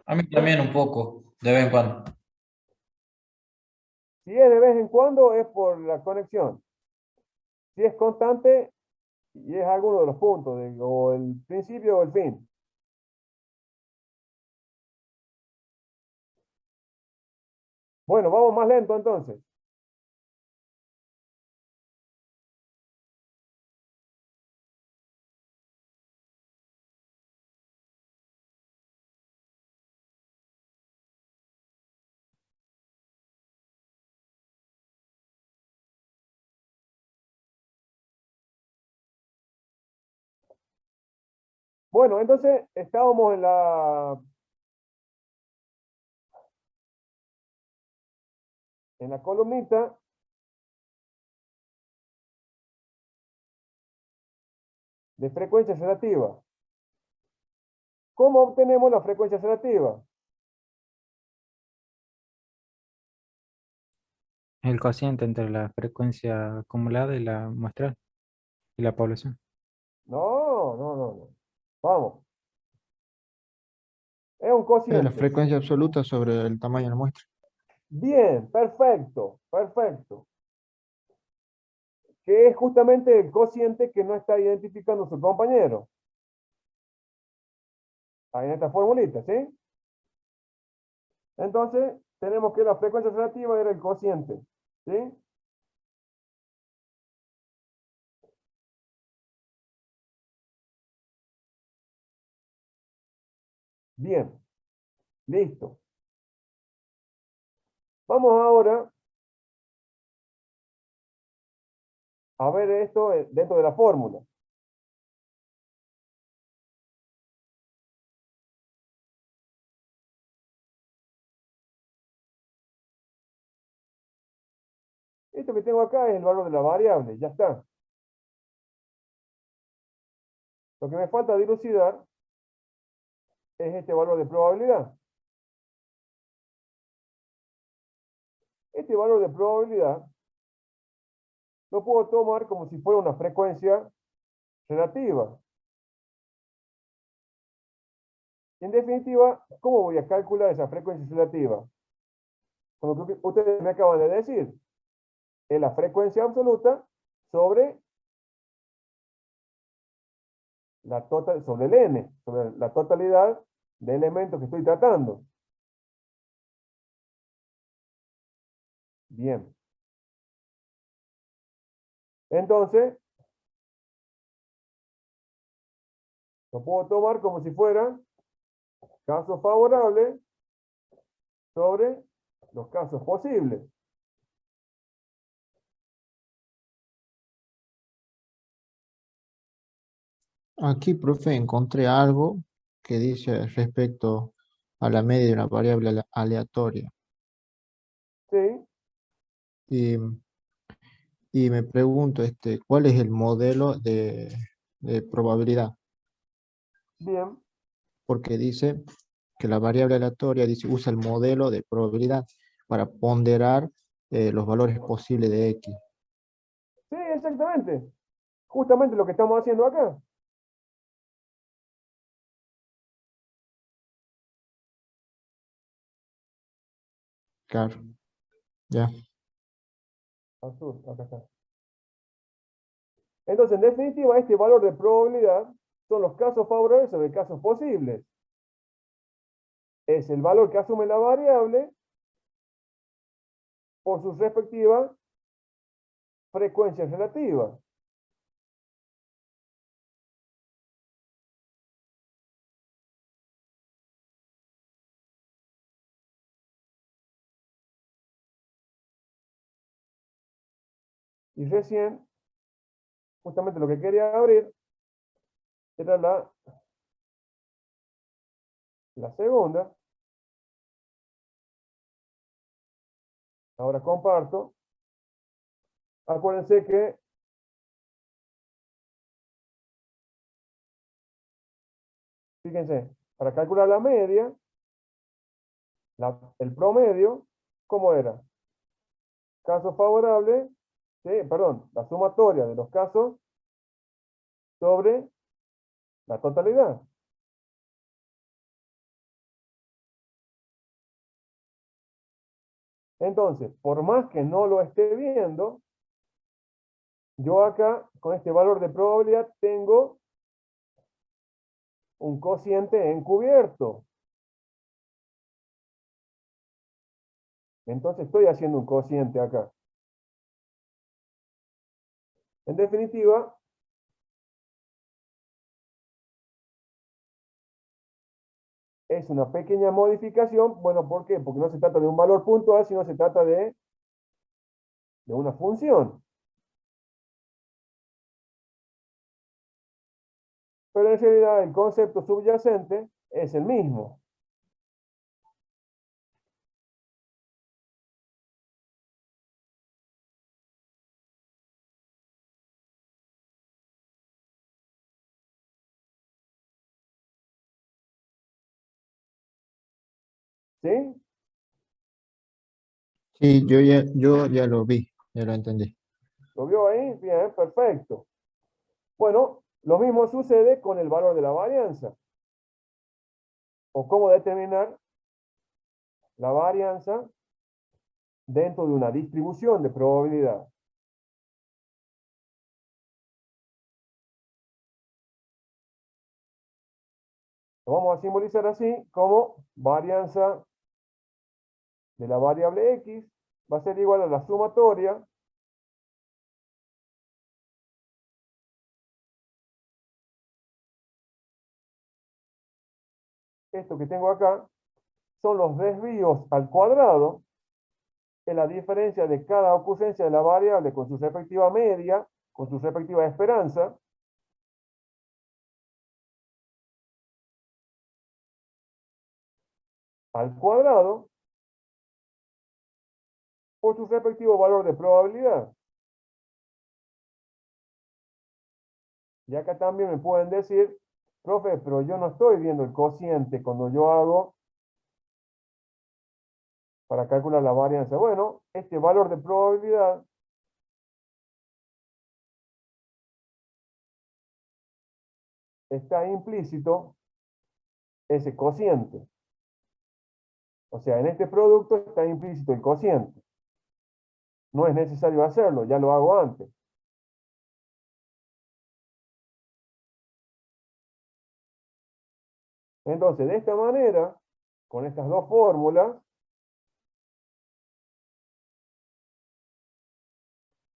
A mí también un poco, de vez en cuando. si es de vez en cuando es por la conexión. Si es constante y es alguno de los puntos, o el principio o el fin. Bueno, vamos más lento entonces. Bueno, entonces estábamos en la columnita de frecuencia relativa. ¿Cómo obtenemos la frecuencia relativa? El cociente entre la frecuencia acumulada y la muestral y la población. No, no, no, no. Vamos. Es un La cociente. frecuencia absoluta sobre el tamaño de la muestra. Bien, perfecto, perfecto. Que es justamente el cociente que no está identificando su compañero. Ahí en esta formulita, ¿sí? Entonces, tenemos que la frecuencia relativa era el cociente, ¿sí? Bien, listo. Vamos ahora a ver esto dentro de la fórmula. Esto que tengo acá es el valor de la variable, ya está. Lo que me falta dilucidar es este valor de probabilidad. Este valor de probabilidad lo puedo tomar como si fuera una frecuencia relativa. En definitiva, ¿cómo voy a calcular esa frecuencia relativa? Con lo que ustedes me acaban de decir, es la frecuencia absoluta sobre sobre el n, sobre la totalidad de elementos que estoy tratando. Bien. Entonces, lo puedo tomar como si fuera casos favorables sobre los casos posibles. Aquí, profe, encontré algo que dice respecto a la media de una variable aleatoria. Sí, Y me pregunto, ¿cuál es el modelo de probabilidad? bien. Porque dice que la variable aleatoria usa el modelo de probabilidad para ponderar los valores posibles de X. Sí, exactamente. Justamente lo que estamos haciendo acá. Claro, ya. Azul, acá está. Entonces, en definitiva, este valor de probabilidad son los casos favorables sobre casos posibles. Es el valor que asume la variable por sus respectivas frecuencias relativas. Y recién, justamente lo que quería abrir era la segunda. Ahora comparto. Acuérdense que fíjense, para calcular la media, el promedio, ¿cómo era? Caso favorable, sí, perdón, la sumatoria de los casos sobre la totalidad. Entonces, por más que no lo esté viendo, yo acá, con este valor de probabilidad, tengo un cociente encubierto. Entonces estoy haciendo un cociente acá. En definitiva, es una pequeña modificación. Bueno, ¿por qué? Porque no se trata de un valor puntual, sino se trata de una función. Pero en realidad el concepto subyacente es el mismo. ¿Sí? Sí, yo ya lo vi, ya lo entendí. ¿Lo vio ahí? Bien, perfecto. Bueno, lo mismo sucede con el valor de la varianza. O cómo determinar la varianza dentro de una distribución de probabilidad. Lo vamos a simbolizar así como varianza de la variable x va a ser igual a la sumatoria esto que tengo acá son los desvíos al cuadrado, es la diferencia de cada ocurrencia de la variable con su respectiva media, con su respectiva esperanza, al cuadrado, por su respectivo valor de probabilidad. Y acá también me pueden decir, profe, pero yo no estoy viendo el cociente cuando yo hago para calcular la varianza. Bueno, este valor de probabilidad está implícito ese cociente. O sea, en este producto está implícito el cociente. No es necesario hacerlo, ya lo hago antes. Entonces, de esta manera, con estas dos fórmulas,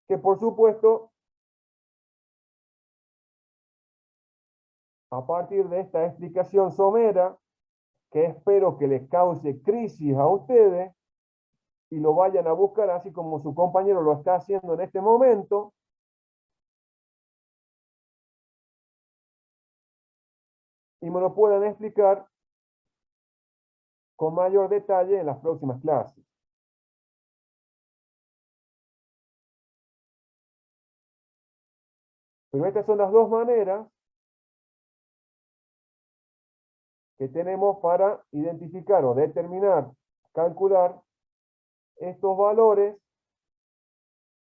que por supuesto, a partir de esta explicación somera, que espero que les cause crisis a ustedes, y lo vayan a buscar así como su compañero lo está haciendo en este momento, y me lo puedan explicar con mayor detalle en las próximas clases. Pero estas son las dos maneras que tenemos para identificar o determinar, calcular estos valores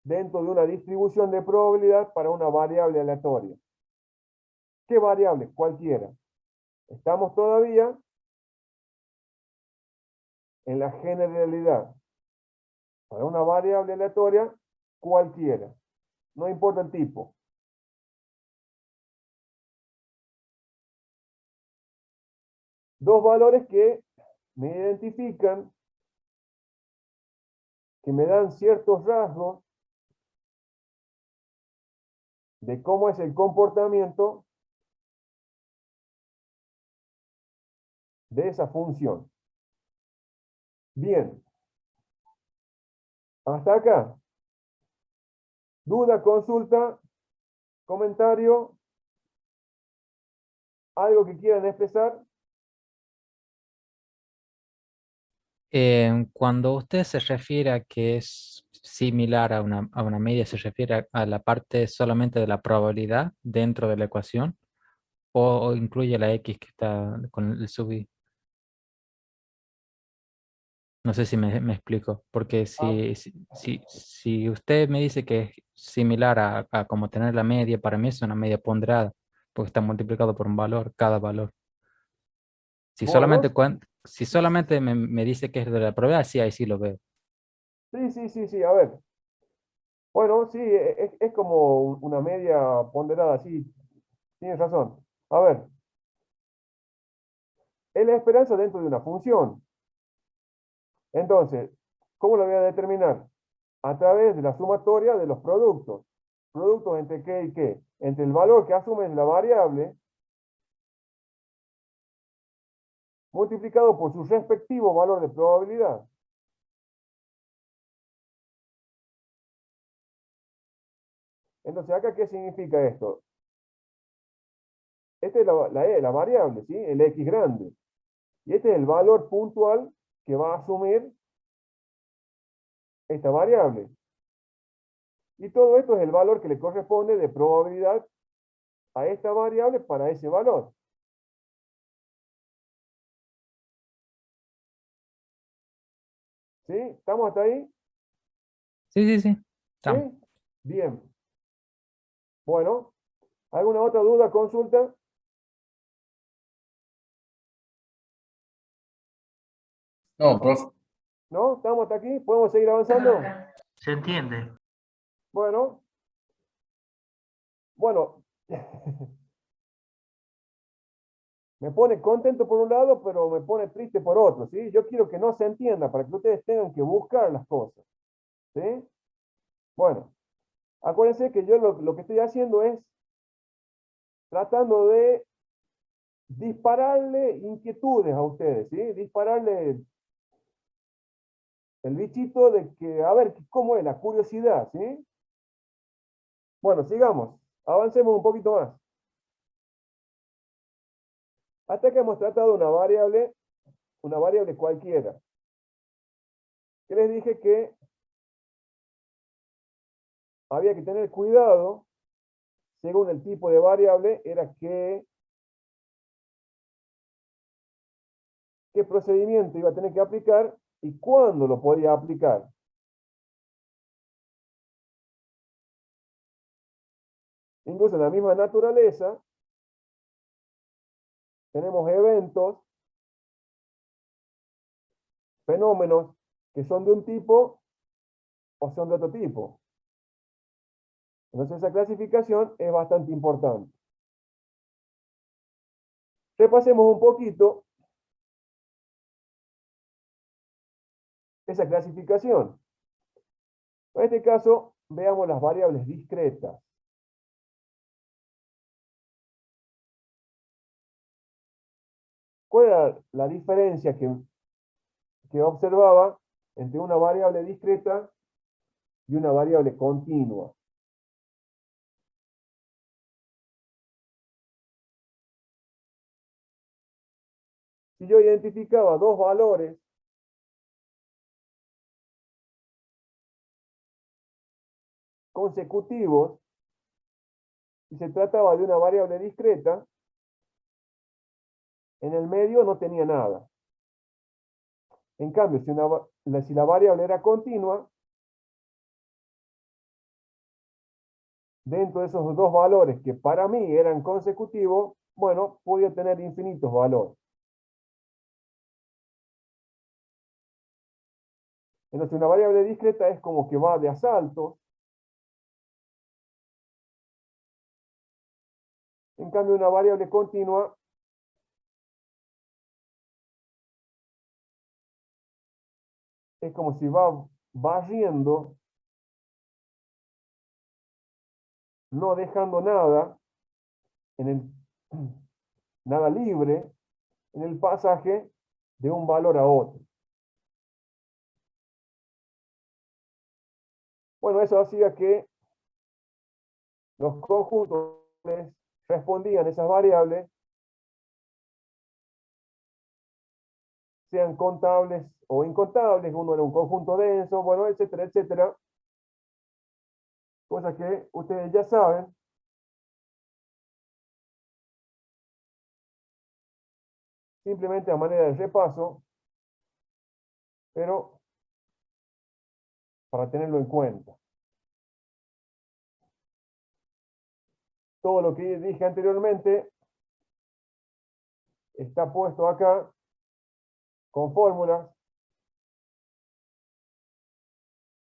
dentro de una distribución de probabilidad para una variable aleatoria. ¿Qué variable? Cualquiera. Estamos todavía en la generalidad. Para una variable aleatoria, cualquiera. No importa el tipo. Dos valores que me identifican, que me dan ciertos rasgos de cómo es el comportamiento de esa función. Bien. Hasta acá. ¿Duda, consulta, comentario? ¿Algo que quieran expresar? Cuando usted se refiere a que es similar a una media, ¿se refiere a la parte solamente de la probabilidad dentro de la ecuación? ¿O incluye la X que está con el sub i? No sé si me explico, porque si usted me dice que es similar a como tener la media, para mí es una media ponderada, porque está multiplicado por un valor, cada valor. Si solamente, Bueno, si solamente me dice que es de la probabilidad, sí, ahí sí lo veo. sí, a ver. Bueno, sí, es como una media ponderada, sí, tienes razón. A ver, es la esperanza dentro de una función. Entonces, ¿cómo lo voy a determinar? A través de la sumatoria de los productos. Productos entre qué y qué. Entre el valor que asume la variable multiplicado por su respectivo valor de probabilidad. Entonces, ¿acá qué significa esto? Esta es la variable, ¿sí? El X grande. Y este es el valor puntual que va a asumir esta variable. Y todo esto es el valor que le corresponde de probabilidad a esta variable para ese valor. ¿Sí? ¿Estamos hasta ahí? Sí. ¿Sí? Estamos. Bien. Bueno, ¿alguna otra duda, consulta? No, profe. ¿No? ¿Estamos hasta aquí? ¿Podemos seguir avanzando? ¿Se entiende? Bueno, me pone contento por un lado, pero me pone triste por otro, ¿sí? Yo quiero que no se entienda para que ustedes tengan que buscar las cosas, ¿sí? Bueno, acuérdense que yo lo que estoy haciendo es tratando de dispararle inquietudes a ustedes, ¿sí? Dispararle el bichito de que, a ver, ¿cómo es la curiosidad, sí? Bueno, sigamos, avancemos un poquito más. Hasta que hemos tratado una variable cualquiera. Que les dije que había que tener cuidado, según el tipo de variable, era qué procedimiento iba a tener que aplicar y cuándo lo podía aplicar. Incluso en la misma naturaleza, tenemos eventos fenómenos que son de un tipo o son de otro tipo. Entonces esa clasificación es bastante importante. Repasemos un poquito esa clasificación. En este caso, veamos las variables discretas. ¿Cuál era la diferencia que observaba entre una variable discreta y una variable continua? Si yo identificaba dos valores consecutivos y se trataba de una variable discreta, en el medio no tenía nada. En cambio, si la variable era continua, dentro de esos dos valores que para mí eran consecutivos, bueno, podía tener infinitos valores. Entonces, una variable discreta es como que va de asalto. En cambio, una variable continua es como si va barriendo, no dejando nada nada libre en el pasaje de un valor a otro. Bueno, eso hacía que los conjuntos respondían a esas variables, sean contables o incontables, uno era un conjunto denso, bueno, etcétera, etcétera. Cosas que ustedes ya saben. Simplemente a manera de repaso, pero para tenerlo en cuenta. Todo lo que dije anteriormente está puesto acá con fórmulas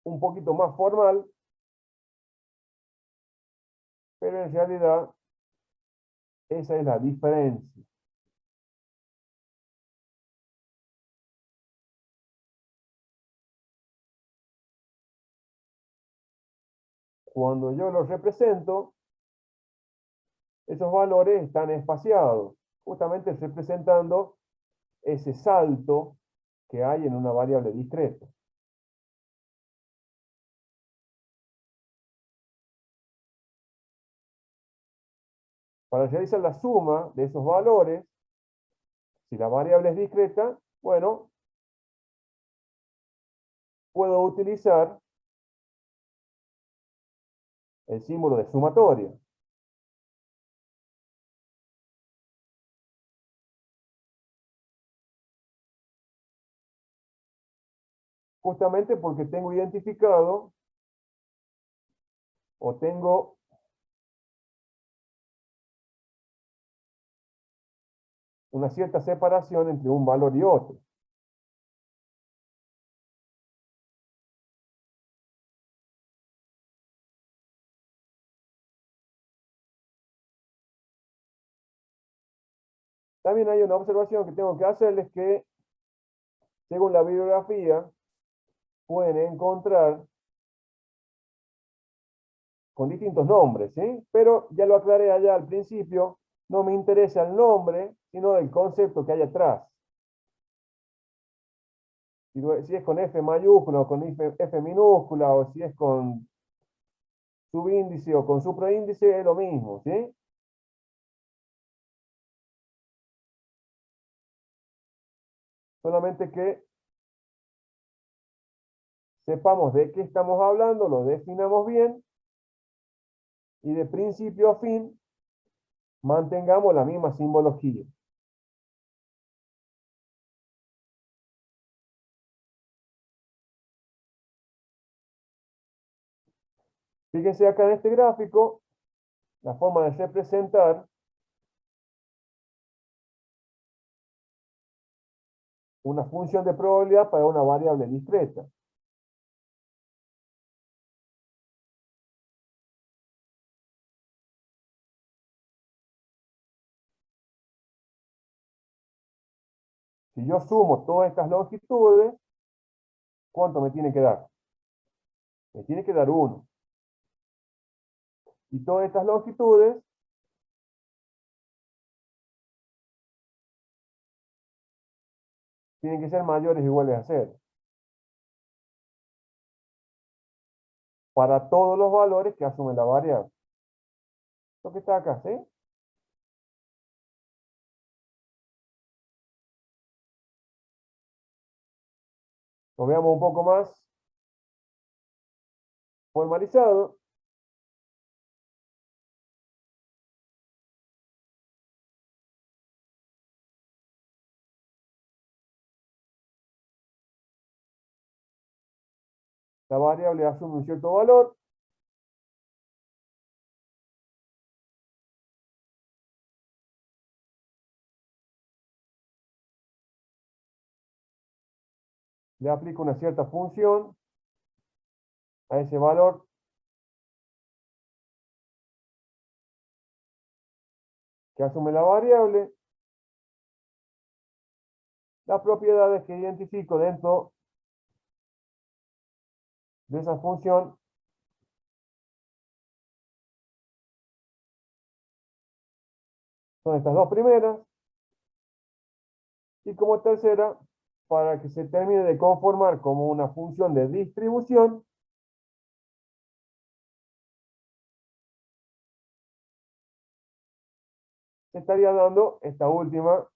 un poquito más formal, pero en realidad esa es la diferencia. Cuando yo los represento, esos valores están espaciados, justamente representando ese salto que hay en una variable discreta. Para realizar la suma de esos valores, si la variable es discreta, bueno, puedo utilizar el símbolo de sumatoria. Justamente porque tengo identificado o tengo una cierta separación entre un valor y otro. También hay una observación que tengo que hacerles que, según la bibliografía, pueden encontrar con distintos nombres, ¿sí? Pero ya lo aclaré allá al principio, no me interesa el nombre, sino el concepto que hay atrás. Si es con F mayúscula o con F minúscula, o si es con subíndice o con supraíndice, es lo mismo, ¿sí? Solamente que sepamos de qué estamos hablando, lo definamos bien, y de principio a fin mantengamos la misma simbología. Fíjense acá en este gráfico, la forma de representar una función de probabilidad para una variable discreta. Si yo sumo todas estas longitudes, ¿cuánto me tiene que dar? Me tiene que dar 1. Y todas estas longitudes tienen que ser mayores o iguales a 0. Para todos los valores que asumen la variable. Lo que está acá, ¿sí? Lo veamos un poco más formalizado. La variable asume un cierto valor. Le aplico una cierta función a ese valor. Que asume la variable. Las propiedades que identifico dentro de esa función son estas dos primeras. Y como tercera, para que se termine de conformar como una función de distribución, se estaría dando esta última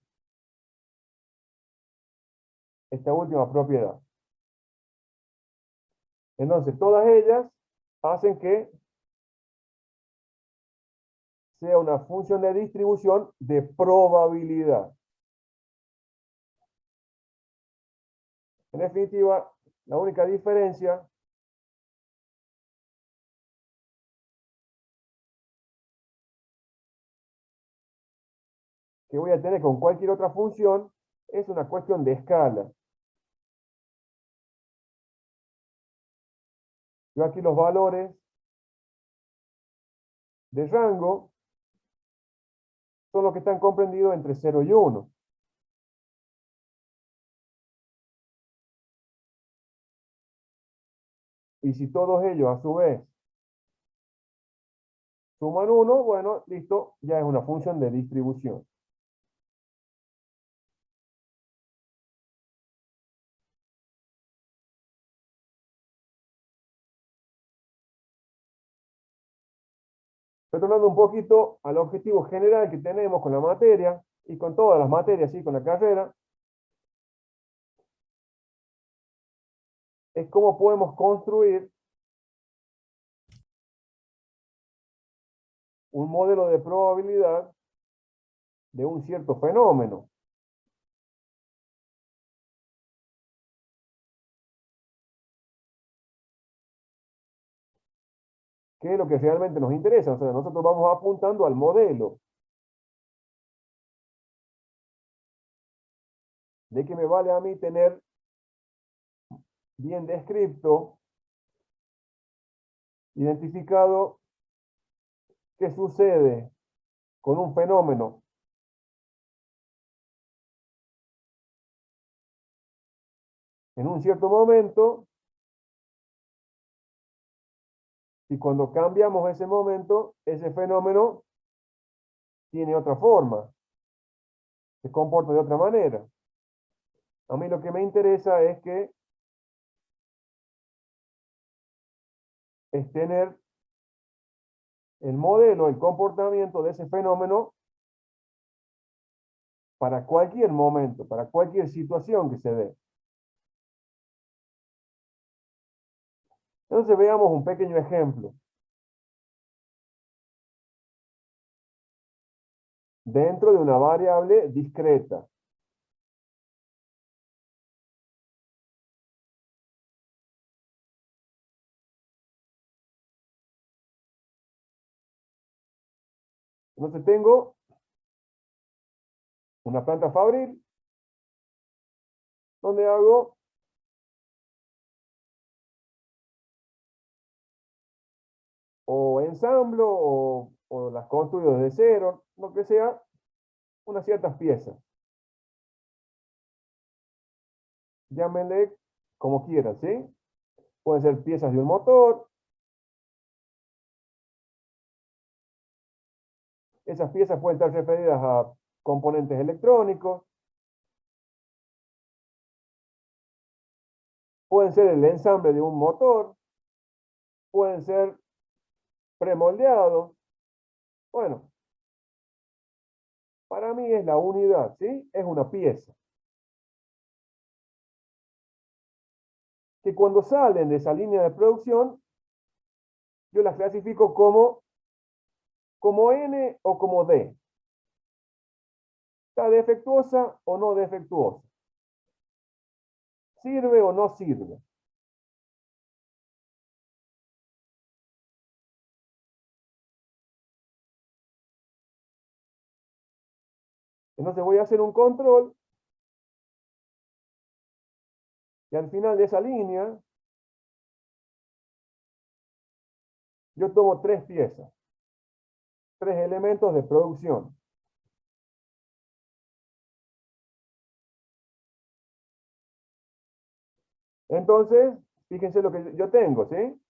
propiedad. Entonces, todas ellas hacen que sea una función de distribución de probabilidad. En definitiva, la única diferencia que voy a tener con cualquier otra función es una cuestión de escala. Yo aquí los valores de rango son los que están comprendidos entre 0 y 1. Y si todos ellos a su vez suman 1, bueno, listo, ya es una función de distribución. Retornando un poquito al objetivo general que tenemos con la materia, y con todas las materias, y con la carrera, es cómo podemos construir un modelo de probabilidad de un cierto fenómeno. ¿Qué es lo que realmente nos interesa? O sea, nosotros vamos apuntando al modelo. ¿De qué me vale a mí tener bien descrito, identificado qué sucede con un fenómeno en un cierto momento, y cuando cambiamos ese momento, ese fenómeno tiene otra forma, se comporta de otra manera? A mí lo que me interesa es tener el modelo, el comportamiento de ese fenómeno para cualquier momento, para cualquier situación que se dé. Entonces veamos un pequeño ejemplo. Dentro de una variable discreta. Entonces tengo una planta fabril donde hago o ensamblo o las construyo desde cero, lo que sea, unas ciertas piezas. Llámenle como quieran, ¿sí? Pueden ser piezas de un motor. Esas piezas pueden estar referidas a componentes electrónicos. Pueden ser el ensamble de un motor. Pueden ser premoldeados. Bueno, para mí es la unidad, ¿sí? Es una pieza. Que cuando salen de esa línea de producción, yo las clasifico como N o como D. ¿Está defectuosa o no defectuosa? ¿Sirve o no sirve? Entonces voy a hacer un control y al final de esa línea yo tomo 3 piezas, 3 elementos de producción. Entonces, fíjense lo que yo tengo, ¿sí?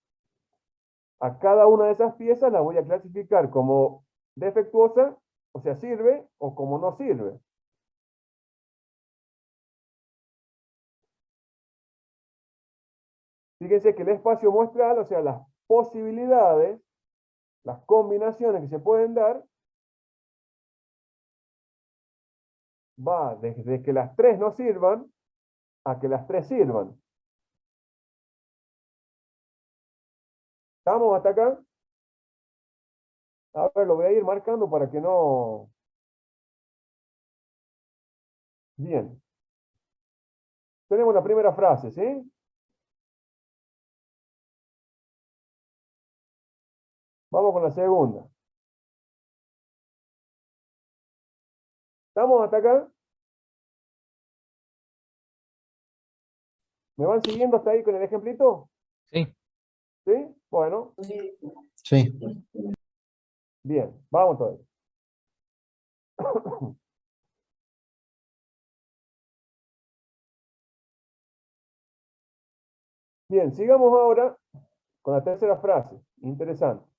A cada una de esas piezas la voy a clasificar como defectuosa, o sea, sirve, o como no sirve. Fíjense que el espacio muestral, o sea, las posibilidades, las combinaciones que se pueden dar, va desde que las 3 no sirvan a que las 3 sirvan. ¿Estamos hasta acá? A ver, lo voy a ir marcando para que no... Bien. Tenemos la primera frase, ¿sí? Vamos con la segunda. ¿Estamos hasta acá? ¿Me van siguiendo hasta ahí con el ejemplito? Sí. ¿Sí? Bueno. Sí. Bien, vamos todavía. Bien, sigamos ahora con la tercera frase. Interesante.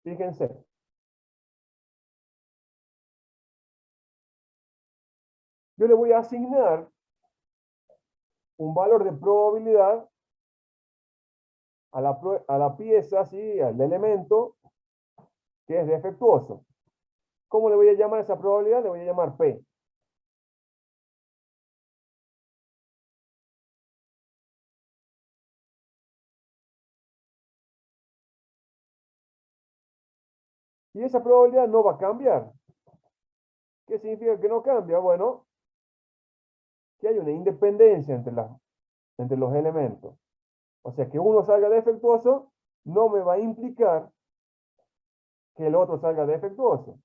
Fíjense. Yo le voy a asignar un valor de probabilidad a la pieza, ¿sí? Al elemento que es defectuoso. ¿Cómo le voy a llamar a esa probabilidad? Le voy a llamar P. Y esa probabilidad no va a cambiar. ¿Qué significa que no cambia? Bueno, que hay una independencia entre los elementos. O sea, que uno salga defectuoso no me va a implicar que el otro salga defectuoso.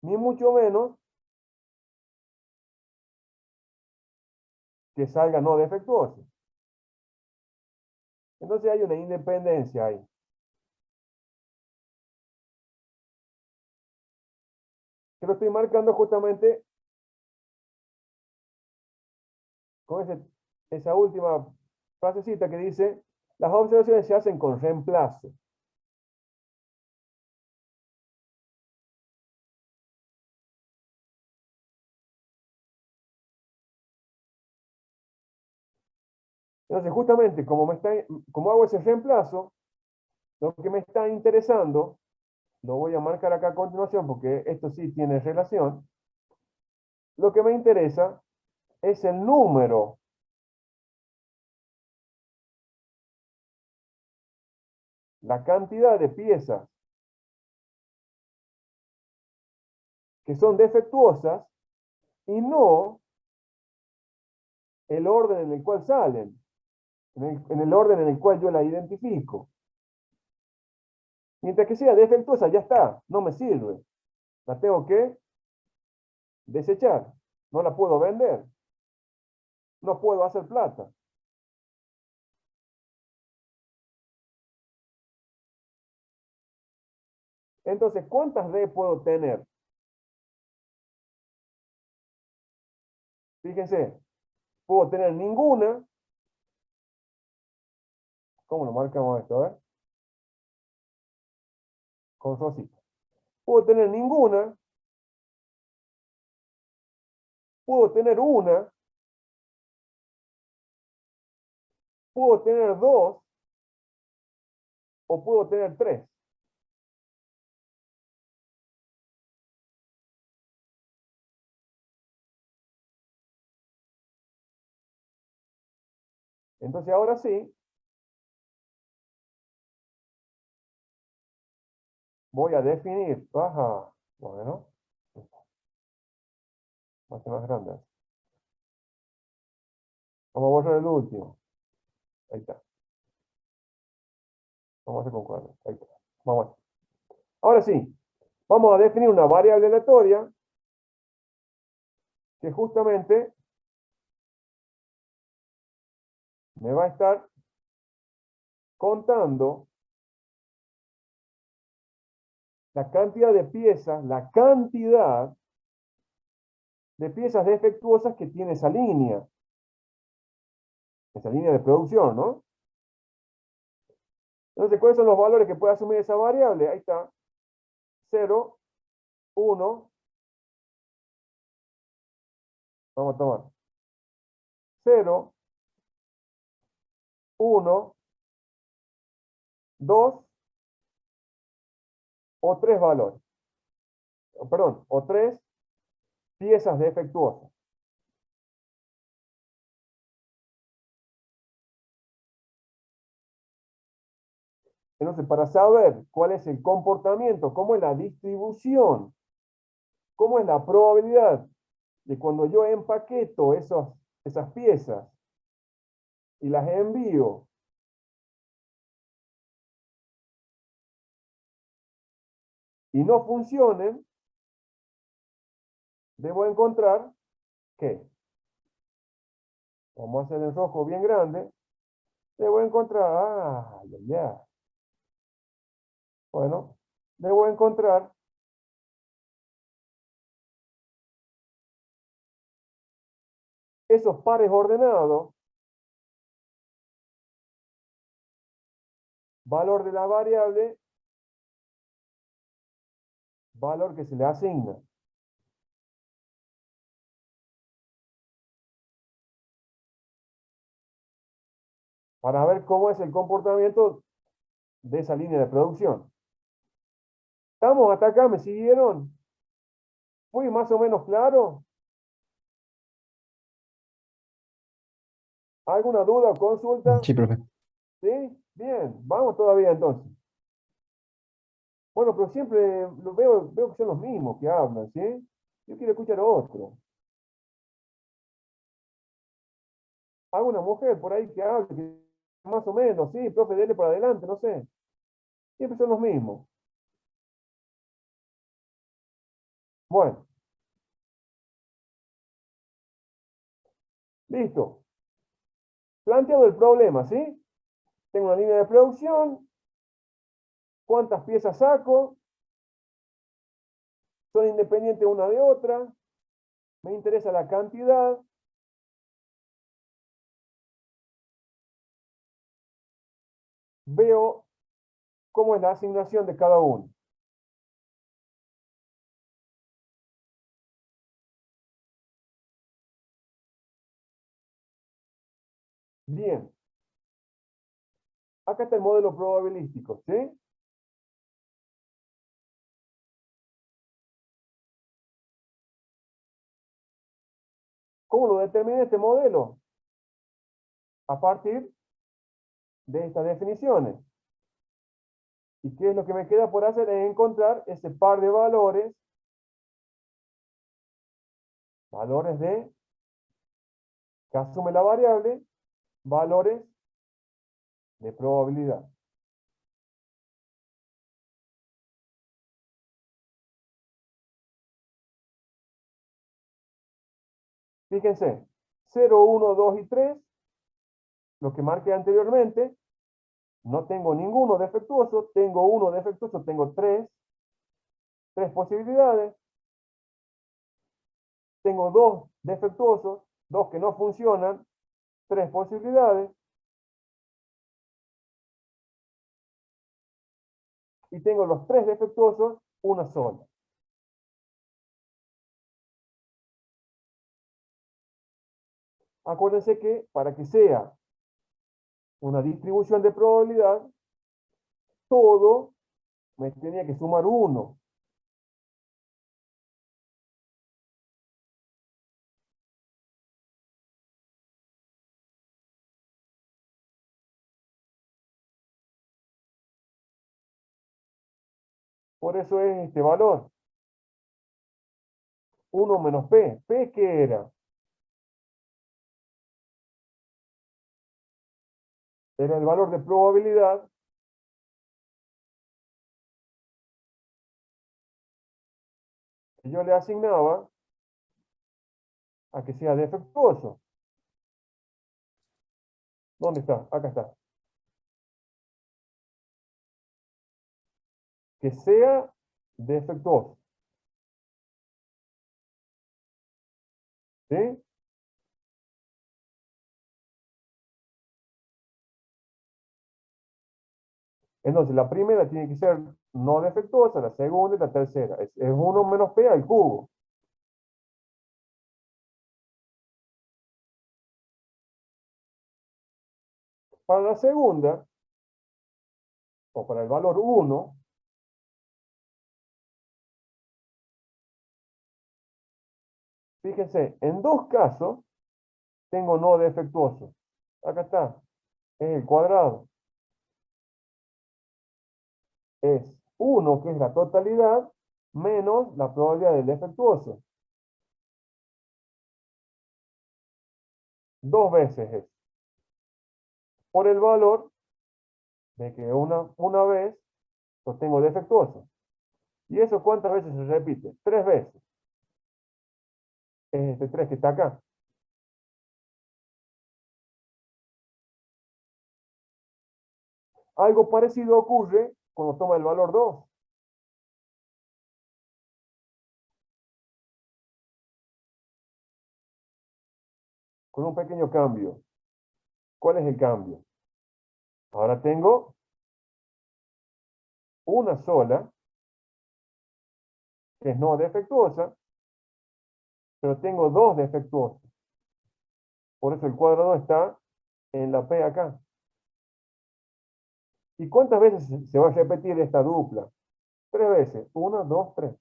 Ni mucho menos que salga no defectuoso. Entonces hay una independencia ahí. Que lo estoy marcando justamente con esa última frasecita que dice, las observaciones se hacen con reemplazo. Entonces, justamente como hago ese reemplazo, lo que me está interesando, lo voy a marcar acá a continuación porque esto sí tiene relación. Lo que me interesa es el número la cantidad de piezas que son defectuosas y no el orden en el cual salen, en el orden en el cual yo la identifico. Mientras que sea defectuosa, ya está, no me sirve. La tengo que desechar. No la puedo vender. No puedo hacer plata. Entonces, ¿cuántas D puedo tener? Fíjense, puedo tener ninguna. ¿Cómo lo marcamos esto? A ver. Con rosita. Puedo tener ninguna. Puedo tener una. Puedo tener dos. O puedo tener tres. Entonces ahora sí, voy a definir, ajá, bueno, más grande. Vamos a borrar el último. Ahí está. Vamos a hacer con cuadros. Ahí está. Vamos a hacer. Ahora sí, vamos a definir una variable aleatoria que justamente me va a estar contando la cantidad de piezas, defectuosas que tiene esa línea de producción, ¿no? Entonces, ¿cuáles son los valores que puede asumir esa variable? Ahí está. 0, 1. Vamos a tomar 0, 1, 2 o 3 valores. Perdón, o 3 piezas defectuosas. Entonces, para saber cuál es el comportamiento, cómo es la distribución, cómo es la probabilidad de cuando yo empaqueto esas piezas y las envío y no funcionen, debo encontrar que, vamos a hacer en rojo bien grande, debo encontrar, bueno, debo encontrar esos pares ordenados, valor de la variable, valor que se le asigna. Para ver cómo es el comportamiento de esa línea de producción. ¿Estamos hasta acá? ¿Me siguieron? ¿Fui más o menos claro? ¿Alguna duda o consulta? Sí, profe. ¿Sí? Bien, vamos todavía entonces. Bueno, pero siempre veo que son los mismos que hablan, ¿sí? Yo quiero escuchar a otro. ¿Alguna mujer por ahí que hable, que más o menos, sí, profe, dele por adelante, no sé. Siempre son los mismos. Bueno. Listo. Planteado el problema, ¿sí? Tengo una línea de producción. ¿Cuántas piezas saco? Son independientes una de otra. Me interesa la cantidad. Veo cómo es la asignación de cada uno. Bien. Acá está el modelo probabilístico, ¿sí? ¿Cómo lo determiné este modelo? A partir de estas definiciones. ¿Y qué es lo que me queda por hacer? Es encontrar ese par de valores de que asume la variable, valores de probabilidad. Fíjense, 0, 1, 2 y 3, lo que marqué anteriormente, no tengo ninguno defectuoso, tengo uno defectuoso, tengo tres posibilidades. Tengo dos defectuosos, dos que no funcionan, tres posibilidades. Y tengo los tres defectuosos, una sola. Acuérdense que para que sea una distribución de probabilidad, todo me tenía que sumar 1. Por eso es este valor. 1 menos P. ¿P qué era? Era el valor de probabilidad que yo le asignaba a que sea defectuoso. ¿Dónde está? Acá está. Que sea defectuoso. ¿Sí? Entonces, la primera tiene que ser no defectuosa, la segunda y la tercera. Es 1 menos P al cubo. Para la segunda, o para el valor 1, fíjense, en dos casos tengo no defectuoso. Acá está, es el cuadrado. Es 1, que es la totalidad, menos la probabilidad del defectuoso. Dos veces es. Por el valor de que una vez lo tengo defectuoso. ¿Y eso cuántas veces se repite? 3 veces. Es este 3 que está acá. Algo parecido ocurre cuando toma el valor 2. Con un pequeño cambio. ¿Cuál es el cambio? Ahora tengo una sola, que es no defectuosa, pero tengo dos defectuosos. Por eso el cuadrado está en la P acá. ¿Y cuántas veces se va a repetir esta dupla? 3 veces. 1, 2, 3.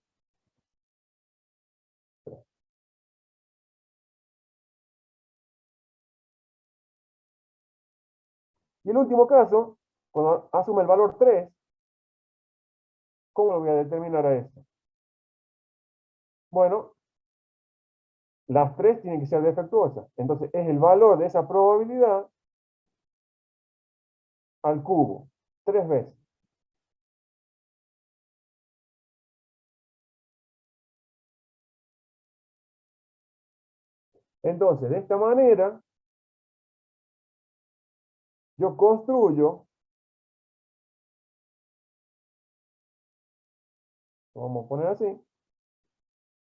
Y el último caso, cuando asume el valor 3, ¿cómo lo voy a determinar a esto? Bueno, las 3 tienen que ser defectuosas. Entonces es el valor de esa probabilidad al cubo. 3 veces. Entonces, de esta manera, yo construyo, vamos a poner así,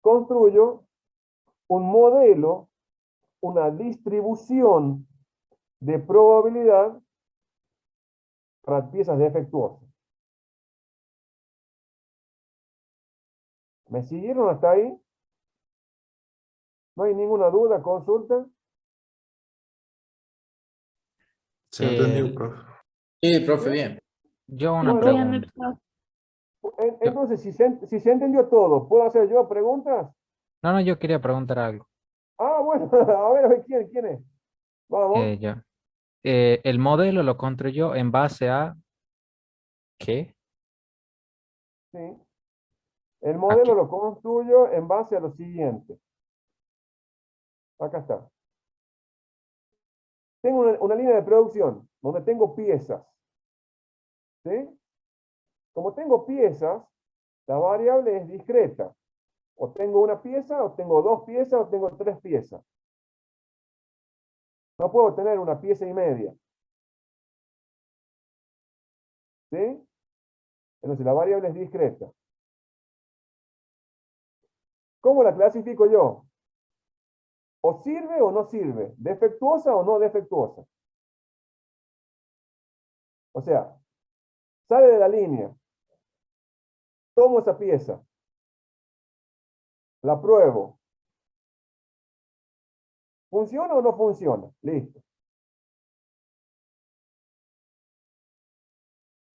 construyo un modelo, una distribución de probabilidad para piezas defectuosas. ¿Me siguieron hasta ahí? ¿No hay ninguna duda, consulta? Se entendió, profe. Sí, profe, bien. Yo una Bueno, pregunta. entonces, si se entendió todo, ¿puedo hacer yo preguntas? No, yo quería preguntar algo. Ah, bueno, a ver, ¿quién es? Vamos. Ya. El modelo lo construyó en base a ¿qué? Sí. El modelo lo construyo en base a lo siguiente. Acá está. Tengo una línea de producción donde tengo piezas. ¿Sí? Como tengo piezas, la variable es discreta. O tengo una pieza, o tengo dos piezas, o tengo tres piezas. No puedo tener una pieza y media. ¿Sí? Entonces la variable es discreta. ¿Cómo la clasifico yo? ¿O sirve o no sirve? ¿Defectuosa o no defectuosa? O sea, sale de la línea. Tomo esa pieza. La pruebo. ¿Funciona o no funciona? Listo.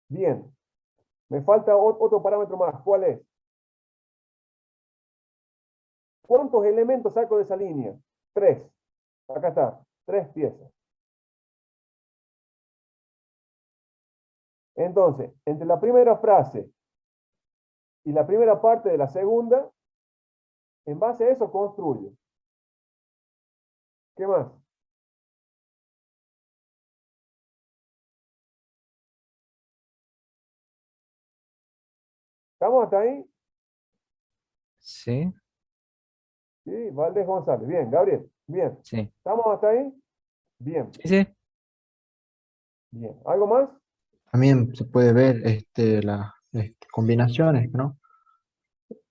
Bien. Me falta otro parámetro más. ¿Cuál es? ¿Cuántos elementos saco de esa línea? 3. Acá está. 3 piezas. Entonces, entre la primera frase y la primera parte de la segunda, en base a eso construyo. ¿Qué más? ¿Estamos hasta ahí? Sí, Sí, Valdés González. Bien, Gabriel. Bien. sí. ¿Estamos hasta ahí? Bien. Sí, sí. Bien. ¿Algo más? También se puede ver las combinaciones, ¿no?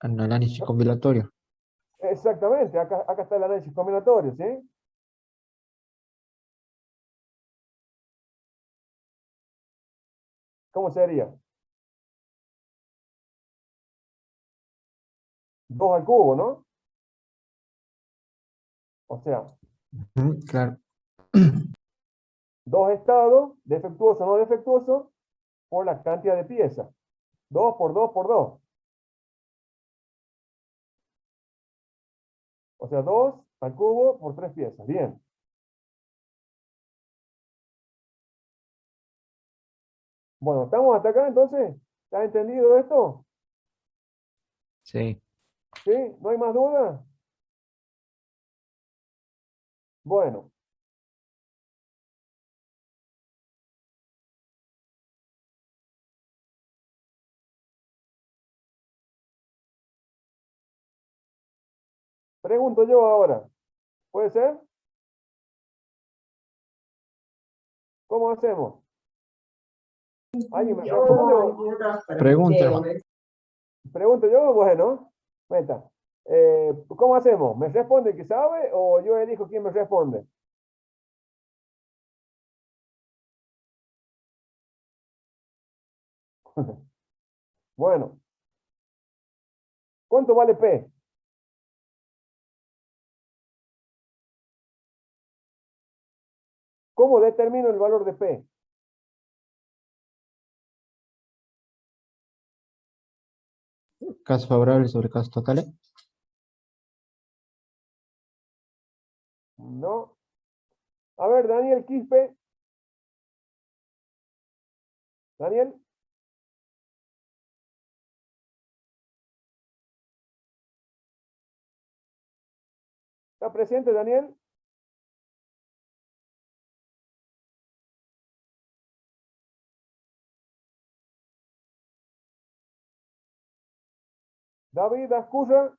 En análisis combinatorio. Exactamente. Acá está el análisis combinatorio, ¿sí? ¿Cómo sería? 2 al cubo, ¿no? O sea, Claro. 2 estados, defectuoso o no defectuoso, por la cantidad de piezas. 2 por 2 por 2. O sea, 2 al cubo por 3 piezas. Bien. Bueno, ¿estamos hasta acá entonces? ¿Está entendido esto? Sí. ¿Sí? ¿No hay más dudas? Bueno. Pregunto yo ahora. ¿Puede ser? ¿Cómo hacemos? ¿Alguien me responde o- Pregunta. Pregunto yo? Bueno. Meta. ¿Cómo hacemos? ¿Me responde el que sabe o yo elijo quién me responde? Bueno. ¿Cuánto vale P? ¿Cómo determino el valor de P? Casos favorables sobre casos totales. No. A ver, Daniel Quispe. Daniel. ¿Está presente, Daniel? David Ascurra.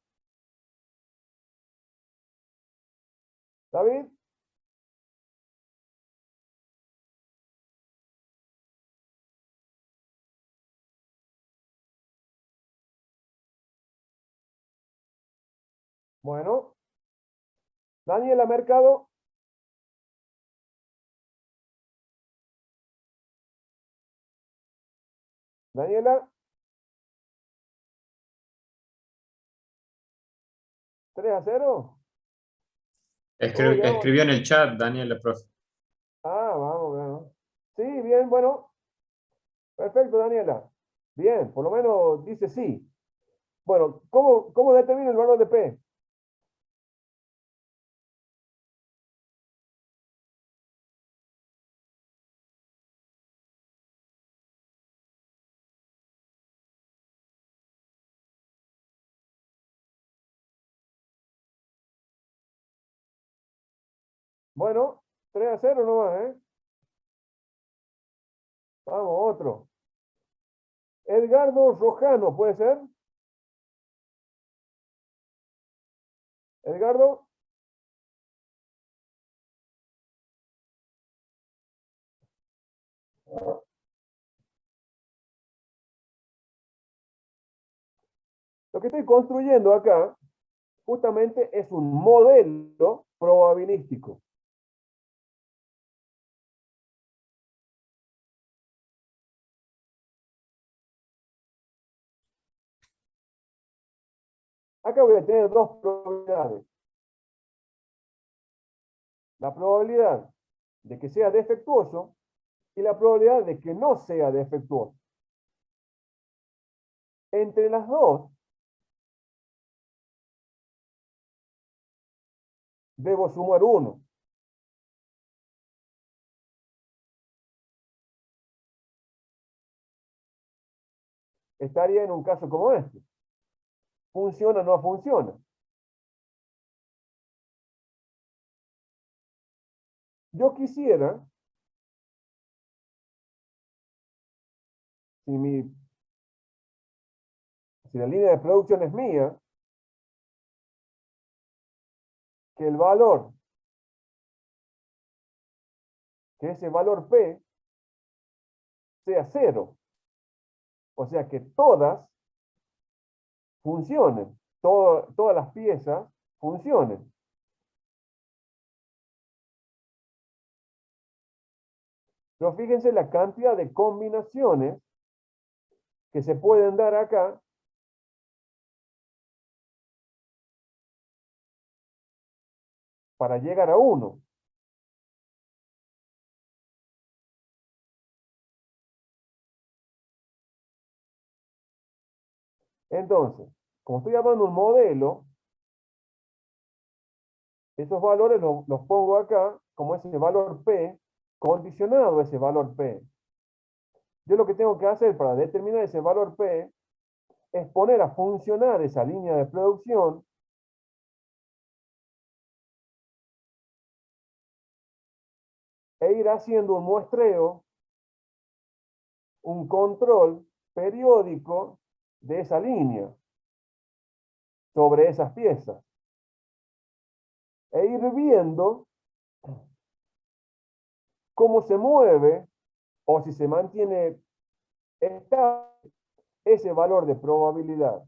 David. Bueno. Daniela Mercado. Daniela. 3-0. Escribió en el chat, Daniel, profe. Ah, vamos, vamos. Sí, bien, bueno. Perfecto, Daniela. Bien, por lo menos dice sí. Bueno, ¿cómo determino el valor de P? Bueno, 3-0 nomás, ¿eh? Vamos, otro. Edgardo Rojano, ¿puede ser? Edgardo. Lo que estoy construyendo acá justamente es un modelo probabilístico. Acá voy a tener dos probabilidades. La probabilidad de que sea defectuoso y la probabilidad de que no sea defectuoso. Entre las dos, debo sumar 1. Estaría en un caso como este. ¿Funciona o no funciona? Yo quisiera, si la línea de producción es mía, que el valor, que ese valor P sea 0. O sea que todas funcionen, todas las piezas funcionen. Pero fíjense la cantidad de combinaciones que se pueden dar acá para llegar a 1. Entonces, como estoy llamando un modelo, esos valores los pongo acá como ese valor P, condicionado a ese valor P. Yo lo que tengo que hacer para determinar ese valor P es poner a funcionar esa línea de producción e ir haciendo un muestreo, un control periódico de esa línea sobre esas piezas. E ir viendo cómo se mueve o si se mantiene estable ese valor de probabilidad.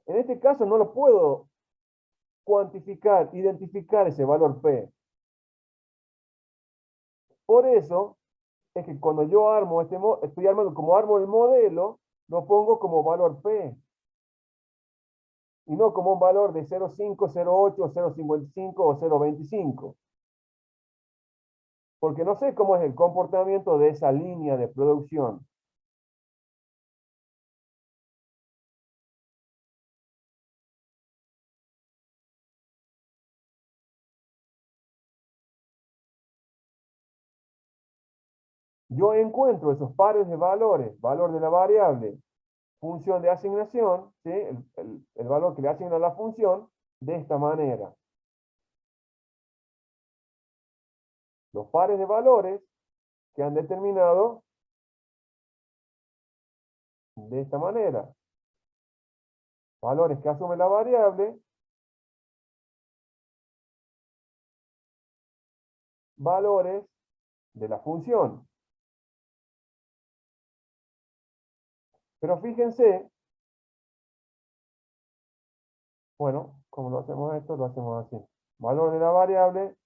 En este caso no lo puedo cuantificar, identificar ese valor P. Por eso es que cuando yo armo estoy armando como armo el modelo, lo pongo como valor P. Y no como un valor de 0,5, 0,8, 0,55 o 0,25. Porque no sé cómo es el comportamiento de esa línea de producción. Yo encuentro esos pares de valores, valor de la variable, función de asignación, ¿sí? El valor que le asigna a la función, de esta manera. Los pares de valores que han determinado de esta manera. Valores que asume la variable, valores de la función. Pero fíjense, bueno, como lo hacemos esto, lo hacemos así. Valor de la variable,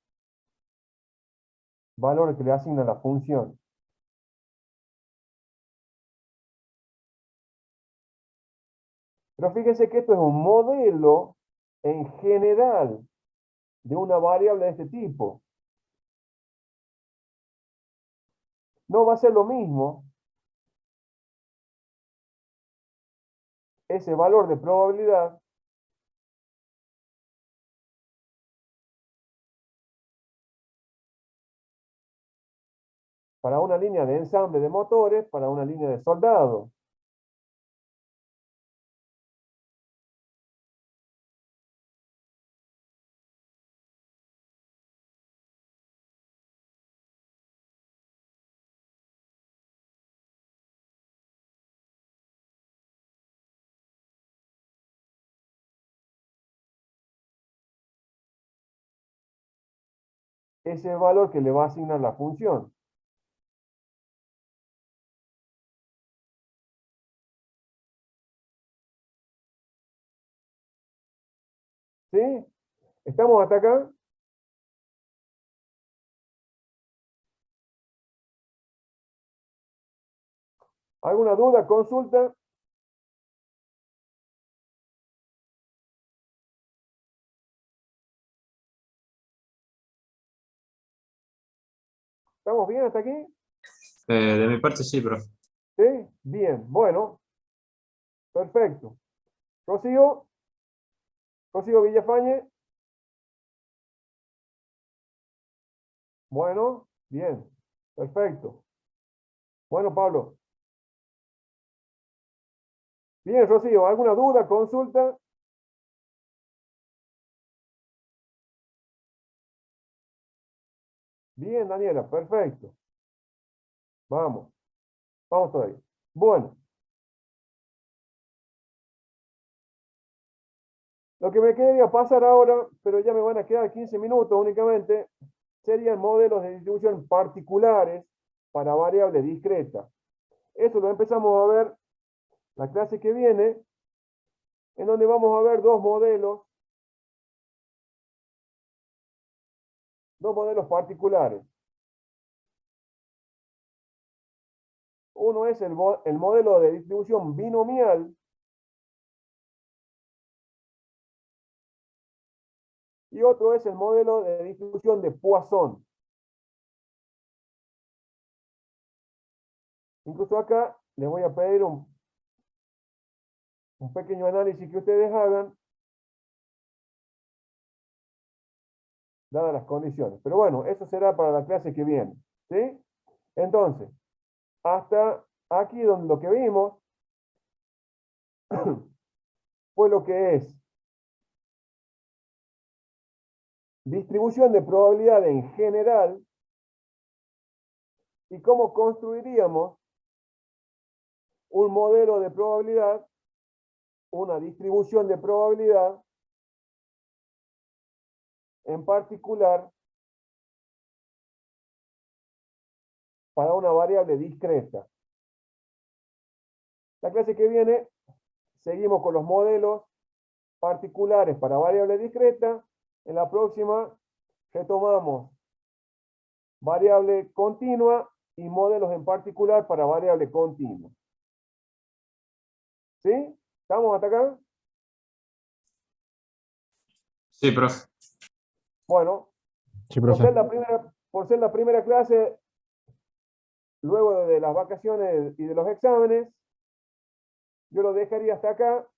valores que le asigna la función. Pero fíjense que esto es un modelo en general de una variable de este tipo. No va a ser lo mismo ese valor de probabilidad para una línea de ensamble de motores, para una línea de soldado. Ese valor que le va a asignar la función. ¿Sí? ¿Estamos hasta acá? ¿Alguna duda, consulta? ¿Estamos bien hasta aquí? De mi parte sí, profe. ¿Sí? Bien, bueno. Perfecto. Rocío. Rocío Villafañe. Bueno, bien. Perfecto. Bueno, Pablo. Bien, Rocío, ¿alguna duda, consulta? Bien, Daniela, perfecto. Vamos. Vamos todavía. Bueno. Lo que me quedaría pasar ahora, pero ya me van a quedar 15 minutos únicamente, serían modelos de distribución particulares para variable discreta. Eso lo empezamos a ver la clase que viene, en donde vamos a ver dos modelos particulares. Uno es el modelo de distribución binomial y otro es el modelo de distribución de Poisson. Incluso acá les voy a pedir un pequeño análisis que ustedes hagan, dadas las condiciones. Pero bueno, eso será para la clase que viene. ¿Sí? Entonces, hasta aquí donde lo que vimos fue lo que es distribución de probabilidad en general y cómo construiríamos un modelo de probabilidad, una distribución de probabilidad en particular para una variable discreta. La clase que viene seguimos con los modelos particulares para variable discreta. En la próxima retomamos variable continua y modelos en particular para variable continua. ¿Sí? ¿Estamos hasta acá? Sí, profe. Bueno, Sí, por profe. ser la primera clase, luego de las vacaciones y de los exámenes, yo lo dejaría hasta acá.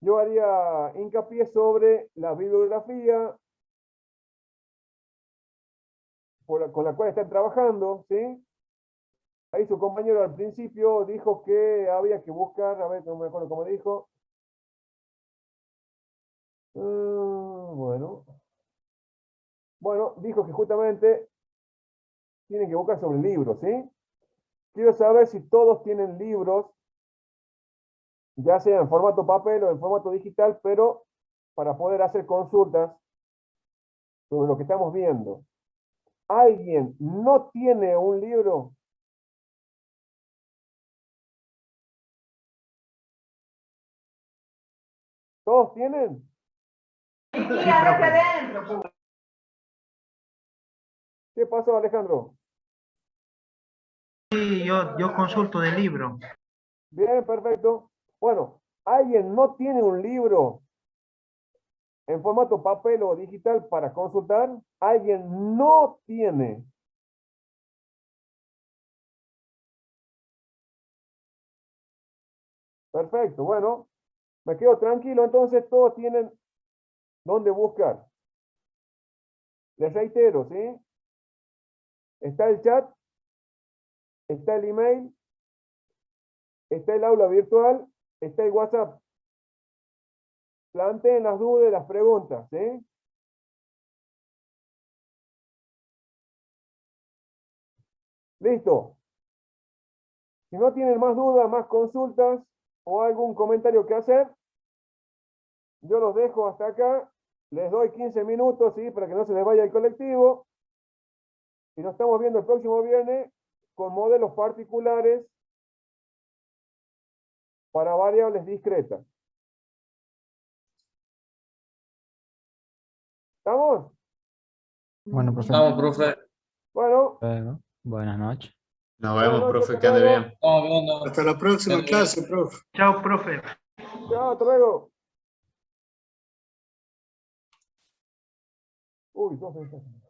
Yo haría hincapié sobre la bibliografía con la cual están trabajando, ¿sí? Ahí su compañero al principio dijo que había que buscar, a ver, no me acuerdo cómo dijo. Bueno. Bueno, dijo que justamente tienen que buscar sobre libros, ¿sí? Quiero saber si todos tienen libros, ya sea en formato papel o en formato digital, pero para poder hacer consultas sobre lo que estamos viendo. ¿Alguien no tiene un libro? ¿Todos tienen? ¿Qué pasó, Alejandro? Sí, yo consulto del libro. Bien, perfecto. Bueno, ¿alguien no tiene un libro en formato papel o digital para consultar? ¿Alguien no tiene? Perfecto, bueno, me quedo tranquilo, entonces todos tienen dónde buscar. Les reitero, ¿sí? Está el chat, está el email, está el aula virtual, está el WhatsApp. Planteen las dudas y las preguntas, ¿sí? Listo. Si no tienen más dudas, más consultas o algún comentario que hacer, yo los dejo hasta acá. Les doy 15 minutos, ¿sí? Para que no se les vaya el colectivo. Y nos estamos viendo el próximo viernes con modelos particulares para variables discretas. ¿Estamos? Bueno, profe. Estamos, profe. Bueno. Luego, buenas noches. Nos vemos, profe, que ande bien. Estamos viendo. Hasta la próxima clase, profe. Chao, profe. Chao, hasta luego. Uy, 2 mensajes.